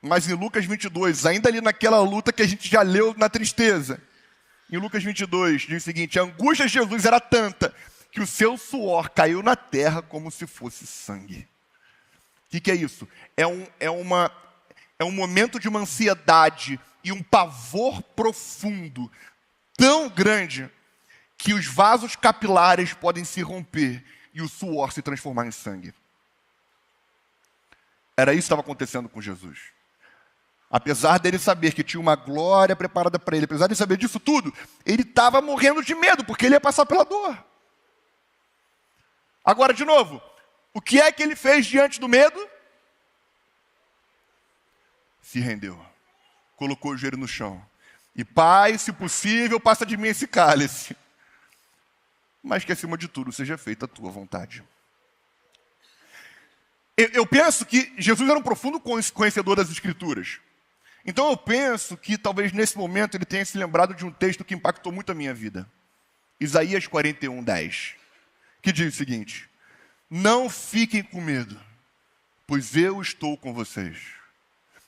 Mas em Lucas 22, ainda ali naquela luta que a gente já leu na tristeza, em Lucas 22 diz o seguinte: a angústia de Jesus era tanta que o seu suor caiu na terra como se fosse sangue. O que é isso? É um momento de uma ansiedade e um pavor profundo, tão grande, que os vasos capilares podem se romper e o suor se transformar em sangue. Era isso que estava acontecendo com Jesus. Apesar dele saber que tinha uma glória preparada para ele, apesar de saber disso tudo, ele estava morrendo de medo, porque ele ia passar pela dor. Agora, de novo, o que é que ele fez diante do medo? Se rendeu. Colocou o joelho no chão. E Pai, se possível, passa de mim esse cálice. Mas que acima de tudo seja feita a tua vontade. Eu penso que Jesus era um profundo conhecedor das Escrituras. Então eu penso que talvez nesse momento ele tenha se lembrado de um texto que impactou muito a minha vida. Isaías 41, 10. Que diz o seguinte: não fiquem com medo, pois eu estou com vocês.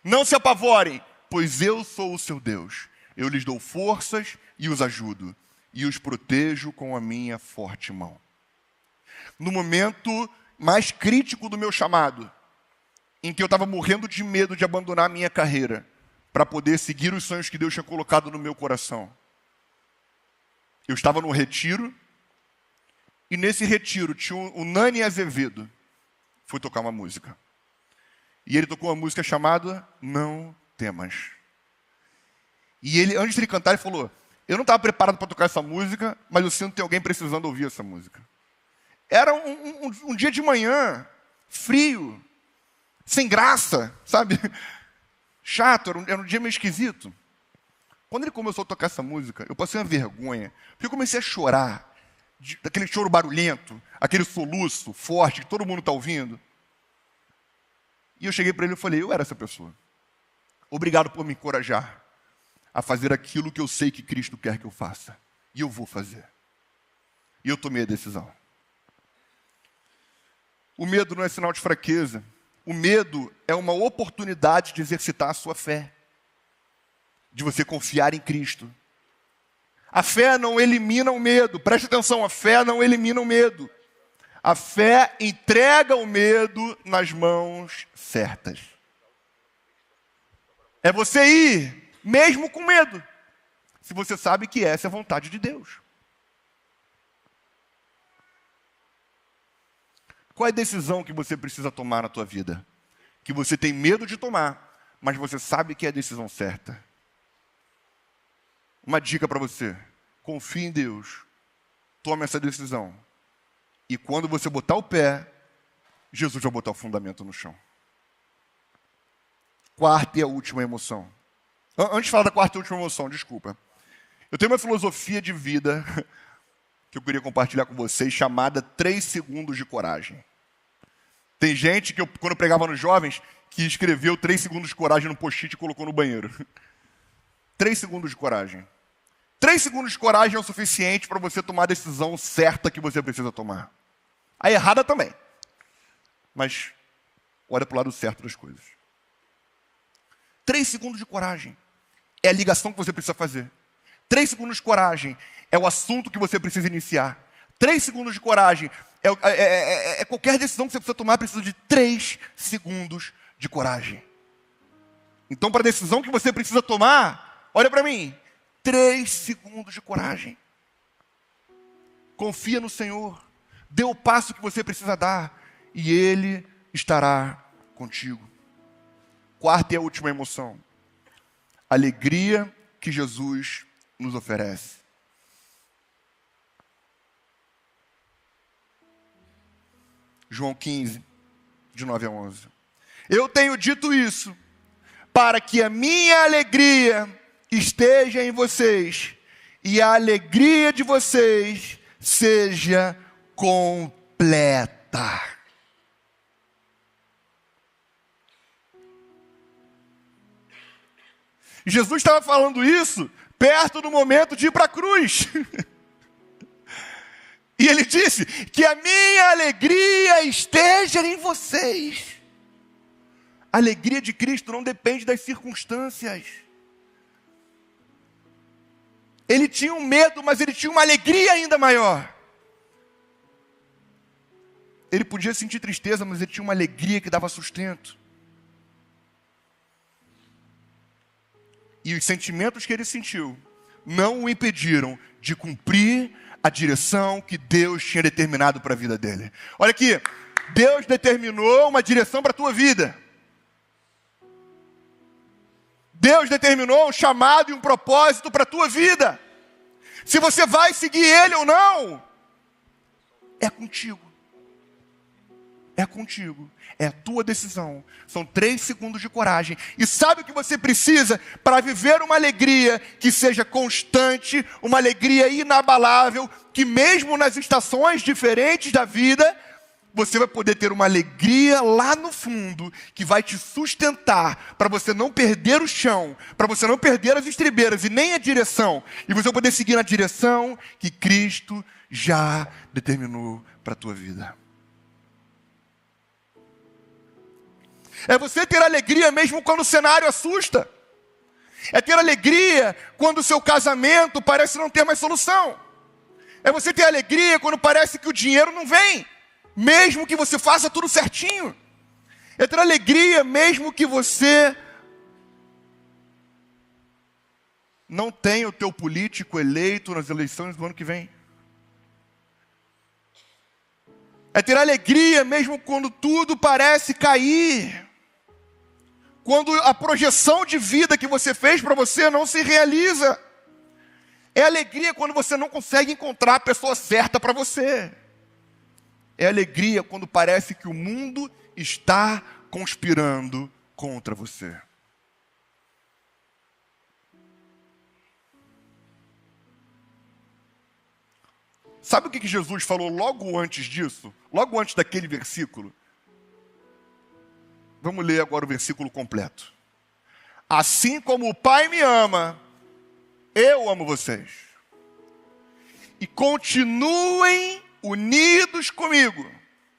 Não se apavorem, pois eu sou o seu Deus. Eu lhes dou forças e os ajudo, e os protejo com a minha forte mão. No momento mais crítico do meu chamado, em que eu estava morrendo de medo de abandonar a minha carreira, para poder seguir os sonhos que Deus tinha colocado no meu coração. Eu estava num retiro, e nesse retiro tinha o Nani Azevedo, foi tocar uma música. E ele tocou uma música chamada Não Temas. E ele, antes de ele cantar, ele falou: eu não estava preparado para tocar essa música, mas eu sinto que tem alguém precisando ouvir essa música. Era um dia de manhã, frio, sem graça, sabe? Chato, era um dia meio esquisito. Quando ele começou a tocar essa música, eu passei uma vergonha, porque eu comecei a chorar, daquele choro barulhento, aquele soluço forte que todo mundo está ouvindo. E eu cheguei para ele e falei: eu era essa pessoa. Obrigado por me encorajar a fazer aquilo que eu sei que Cristo quer que eu faça. E eu vou fazer. E eu tomei a decisão. O medo não é sinal de fraqueza. O medo é uma oportunidade de exercitar a sua fé, de você confiar em Cristo. A fé não elimina o medo. Preste atenção, a fé não elimina o medo. A fé entrega o medo nas mãos certas. É você ir, mesmo com medo, se você sabe que essa é a vontade de Deus. Qual é a decisão que você precisa tomar na tua vida? Que você tem medo de tomar, mas você sabe que é a decisão certa. Uma dica para você: confie em Deus tome essa decisão. E quando você botar o pé, Jesus vai botar o fundamento no chão. Quarta e a última emoção. Antes de falar da quarta e última emoção, desculpa. Eu tenho uma filosofia de vida que eu queria compartilhar com vocês, chamada 3 segundos de coragem. Tem gente que, quando eu pregava nos jovens, que escreveu 3 segundos de coragem no post-it e colocou no banheiro. 3 segundos de coragem. 3 segundos de coragem é o suficiente para você tomar a decisão certa que você precisa tomar. A errada também. Mas olha para o lado certo das coisas. 3 segundos de coragem é a ligação que você precisa fazer. 3 segundos de coragem é o assunto que você precisa iniciar. 3 segundos de coragem é qualquer decisão que você precisa tomar, precisa de 3 segundos de coragem. Então, para a decisão que você precisa tomar, olha para mim, 3 segundos de coragem. Confia no Senhor. Dê o passo que você precisa dar e Ele estará contigo. Quarta e a última emoção. Alegria que Jesus nos oferece. João 15, de 9 a 11. Eu tenho dito isso para que a minha alegria esteja em vocês e a alegria de vocês seja completa. Jesus estava falando isso perto do momento de ir para a cruz. E ele disse que a minha alegria esteja em vocês. A alegria de Cristo não depende das circunstâncias. Ele tinha um medo, mas ele tinha uma alegria ainda maior. Ele podia sentir tristeza, mas ele tinha uma alegria que dava sustento. E os sentimentos que ele sentiu não o impediram de cumprir a direção que Deus tinha determinado para a vida dele. Olha aqui, Deus determinou uma direção para a tua vida. Deus determinou um chamado e um propósito para a tua vida. Se você vai seguir Ele ou não, é contigo. É contigo. É a tua decisão. São 3 segundos de coragem. E sabe o que você precisa para viver uma alegria que seja constante, uma alegria inabalável, que mesmo nas estações diferentes da vida, você vai poder ter uma alegria lá no fundo, que vai te sustentar, para você não perder o chão, para você não perder as estribeiras e nem a direção, e você vai poder seguir na direção que Cristo já determinou para a tua vida. É você ter alegria mesmo quando o cenário assusta. É ter alegria quando o seu casamento parece não ter mais solução. É você ter alegria quando parece que o dinheiro não vem, mesmo que você faça tudo certinho. É ter alegria mesmo que você não tenha o teu político eleito nas eleições do ano que vem. É ter alegria mesmo quando tudo parece cair. Quando a projeção de vida que você fez para você não se realiza. É alegria quando você não consegue encontrar a pessoa certa para você. É alegria quando parece que o mundo está conspirando contra você. Sabe o que Jesus falou logo antes disso? Logo antes daquele versículo? Vamos ler agora o versículo completo. Assim como o Pai me ama, eu amo vocês. E continuem unidos comigo,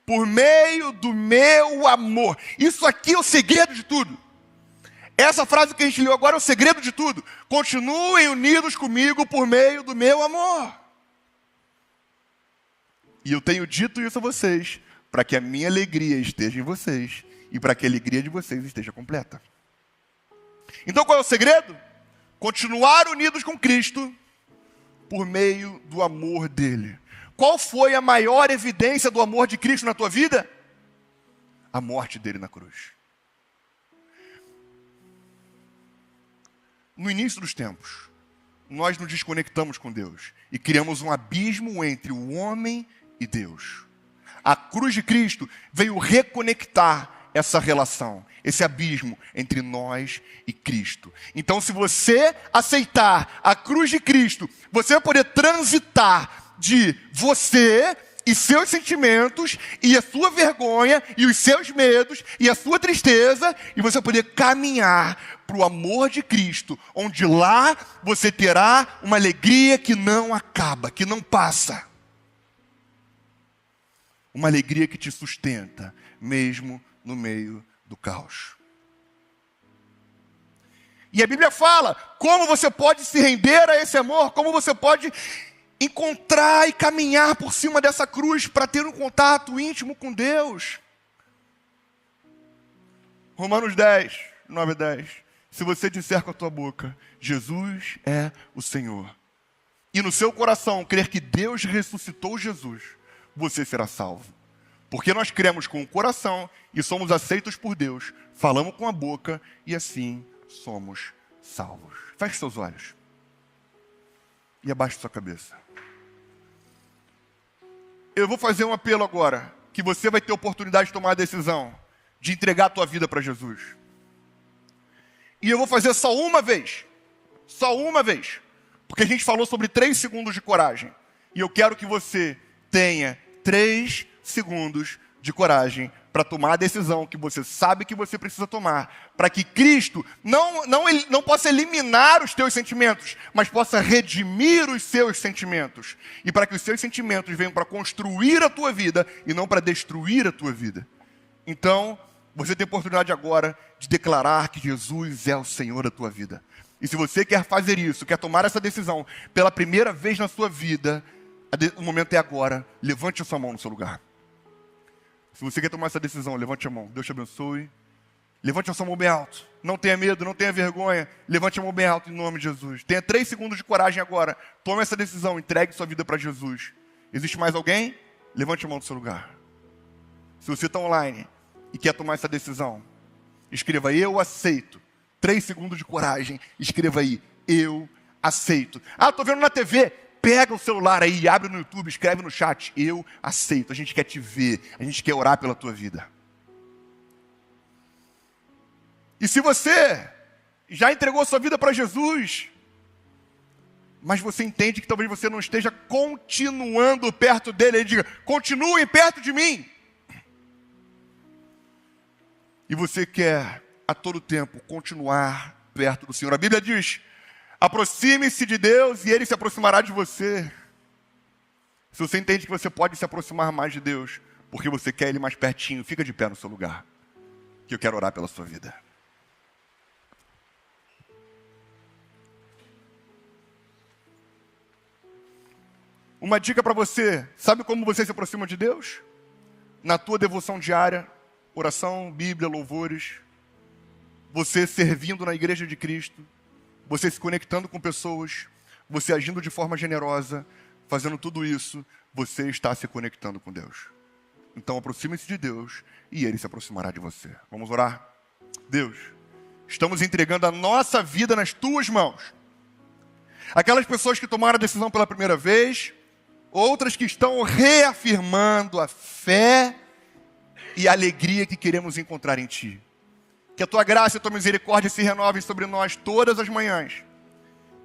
por meio do meu amor. Isso aqui é o segredo de tudo. Essa frase que a gente leu agora é o segredo de tudo. Continuem unidos comigo por meio do meu amor. E eu tenho dito isso a vocês, para que a minha alegria esteja em vocês e para que a alegria de vocês esteja completa. Então qual é o segredo? Continuar unidos com Cristo por meio do amor dele. Qual foi a maior evidência do amor de Cristo na tua vida? A morte dele na cruz. No início dos tempos, nós nos desconectamos com Deus e criamos um abismo entre o homem e Deus. A cruz de Cristo veio reconectar essa relação, esse abismo entre nós e Cristo. Então, se você aceitar a cruz de Cristo, você vai poder transitar de você e seus sentimentos, e a sua vergonha, e os seus medos, e a sua tristeza, e você vai poder caminhar para o amor de Cristo, onde lá você terá uma alegria que não acaba, que não passa. Uma alegria que te sustenta, mesmo no meio do caos. E a Bíblia fala como você pode se render a esse amor, como você pode encontrar e caminhar por cima dessa cruz para ter um contato íntimo com Deus. Romanos 10, 9 e 10. Se você disser com a tua boca, Jesus é o Senhor, e no seu coração crer que Deus ressuscitou Jesus, você será salvo. Porque nós cremos com o coração e somos aceitos por Deus, falamos com a boca e assim somos salvos. Feche seus olhos e abaixe sua cabeça. Eu vou fazer um apelo agora, que você vai ter oportunidade de tomar a decisão de entregar a tua vida para Jesus. E eu vou fazer só uma vez, porque a gente falou sobre 3 segundos de coragem. E eu quero que você tenha 3 segundos de coragem para tomar a decisão que você sabe que você precisa tomar, para que Cristo não possa eliminar os teus sentimentos, mas possa redimir os seus sentimentos, e para que os seus sentimentos venham para construir a tua vida e não para destruir a tua vida. Então, você tem a oportunidade agora de declarar que Jesus é o Senhor da tua vida. E se você quer fazer isso, quer tomar essa decisão pela primeira vez na sua vida, o momento é agora. Levante a sua mão no seu lugar. Se você quer tomar essa decisão, levante a mão. Deus te abençoe. Levante a sua mão bem alto. Não tenha medo, não tenha vergonha. Levante a mão bem alto em nome de Jesus. Tenha 3 segundos de coragem agora. Tome essa decisão, entregue sua vida para Jesus. Existe mais alguém? Levante a mão do seu lugar. Se você está online e quer tomar essa decisão, escreva: eu aceito. 3 segundos de coragem. Escreva aí: eu aceito. Ah, estou vendo na TV. Pega o celular aí, abre no YouTube, escreve no chat: eu aceito. A gente quer te ver, a gente quer orar pela tua vida. E se você já entregou sua vida para Jesus, mas você entende que talvez você não esteja continuando perto dele, ele diga: continuem perto de mim. E você quer a todo tempo continuar perto do Senhor. A Bíblia diz: aproxime-se de Deus e Ele se aproximará de você. Se você entende que você pode se aproximar mais de Deus, porque você quer Ele mais pertinho, fica de pé no seu lugar, que eu quero orar pela sua vida. Uma dica para você: sabe como você se aproxima de Deus? Na tua devoção diária, oração, Bíblia, louvores, você servindo na igreja de Cristo, você se conectando com pessoas, você agindo de forma generosa, fazendo tudo isso, você está se conectando com Deus. Então aproxime-se de Deus e Ele se aproximará de você. Vamos orar? Deus, estamos entregando a nossa vida nas Tuas mãos. Aquelas pessoas que tomaram a decisão pela primeira vez, outras que estão reafirmando a fé e a alegria que queremos encontrar em Ti. Que a Tua graça e a Tua misericórdia se renovem sobre nós todas as manhãs.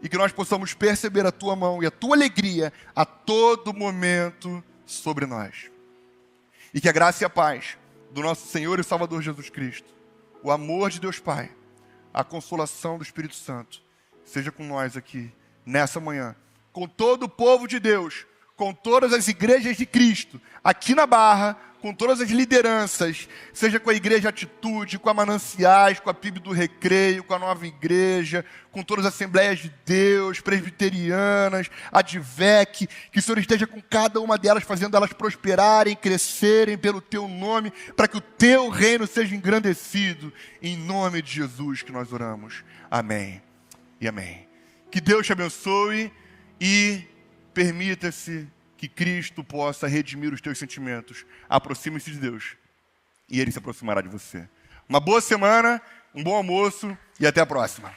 E que nós possamos perceber a Tua mão e a Tua alegria a todo momento sobre nós. E que a graça e a paz do nosso Senhor e Salvador Jesus Cristo, o amor de Deus Pai, a consolação do Espírito Santo, seja com nós aqui, nessa manhã, com todo o povo de Deus, com todas as igrejas de Cristo, aqui na Barra, com todas as lideranças, seja com a Igreja Atitude, com a Mananciais, com a PIB do Recreio, com a Nova Igreja, com todas as Assembleias de Deus, presbiterianas, a Advec, que o Senhor esteja com cada uma delas, fazendo elas prosperarem, crescerem pelo Teu nome, para que o Teu reino seja engrandecido, em nome de Jesus que nós oramos. Amém e amém. Que Deus te abençoe e permita-se que Cristo possa redimir os teus sentimentos. Aproxime-se de Deus e Ele se aproximará de você. Uma boa semana, um bom almoço e até a próxima.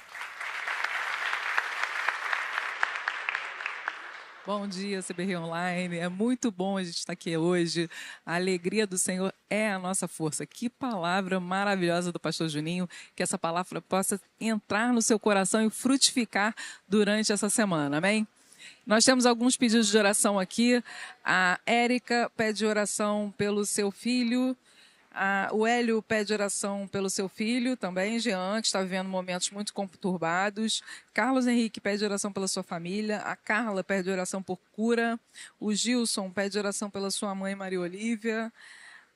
Bom dia, CBR Online. É muito bom a gente estar aqui hoje. A alegria do Senhor é a nossa força. Que palavra maravilhosa do pastor Juninho. Que essa palavra possa entrar no seu coração e frutificar durante essa semana. Amém? Nós temos alguns pedidos de oração aqui. A Érica pede oração pelo seu filho. O Hélio pede oração pelo seu filho também, Jean, que está vivendo momentos muito conturbados. Carlos Henrique pede oração pela sua família. A Carla pede oração por cura. O Gilson pede oração pela sua mãe, Maria Olívia.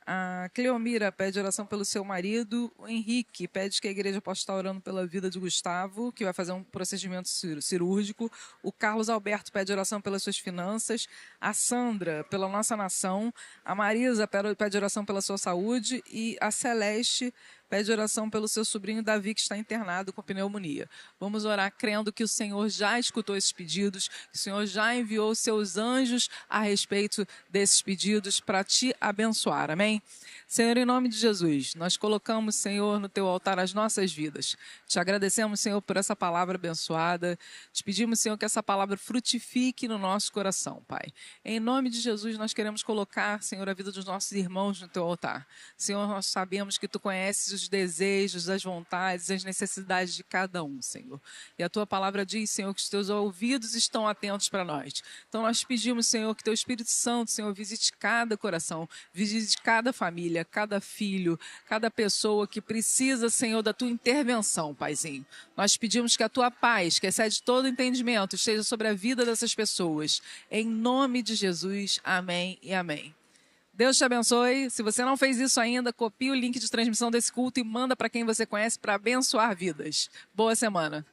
A Cleomira pede oração pelo seu marido. O Henrique pede que a igreja possa estar orando pela vida de Gustavo, que vai fazer um procedimento cirúrgico. O Carlos Alberto pede oração pelas suas finanças. A Sandra, pela nossa nação. A Marisa pede oração pela sua saúde. E a Celeste pede oração pelo seu sobrinho Davi, que está internado com pneumonia. Vamos orar crendo que o Senhor já escutou esses pedidos, que o Senhor já enviou seus anjos a respeito desses pedidos para te abençoar. Amém? Senhor, em nome de Jesus, nós colocamos, Senhor, no teu altar as nossas vidas. Te agradecemos, Senhor, por essa palavra abençoada. Te pedimos, Senhor, que essa palavra frutifique no nosso coração, Pai. Em nome de Jesus, nós queremos colocar, Senhor, a vida dos nossos irmãos no teu altar. Senhor, nós sabemos que tu conheces os desejos, as vontades, as necessidades de cada um, Senhor. E a tua palavra diz, Senhor, que os teus ouvidos estão atentos para nós. Então nós pedimos, Senhor, que teu Espírito Santo, Senhor, visite cada coração, visite cada família, cada filho, cada pessoa que precisa, Senhor, da tua intervenção, Paizinho. Nós pedimos que a tua paz, que excede todo entendimento, esteja sobre a vida dessas pessoas. Em nome de Jesus, amém e amém. Deus te abençoe. Se você não fez isso ainda, copie o link de transmissão desse culto e manda para quem você conhece para abençoar vidas. Boa semana.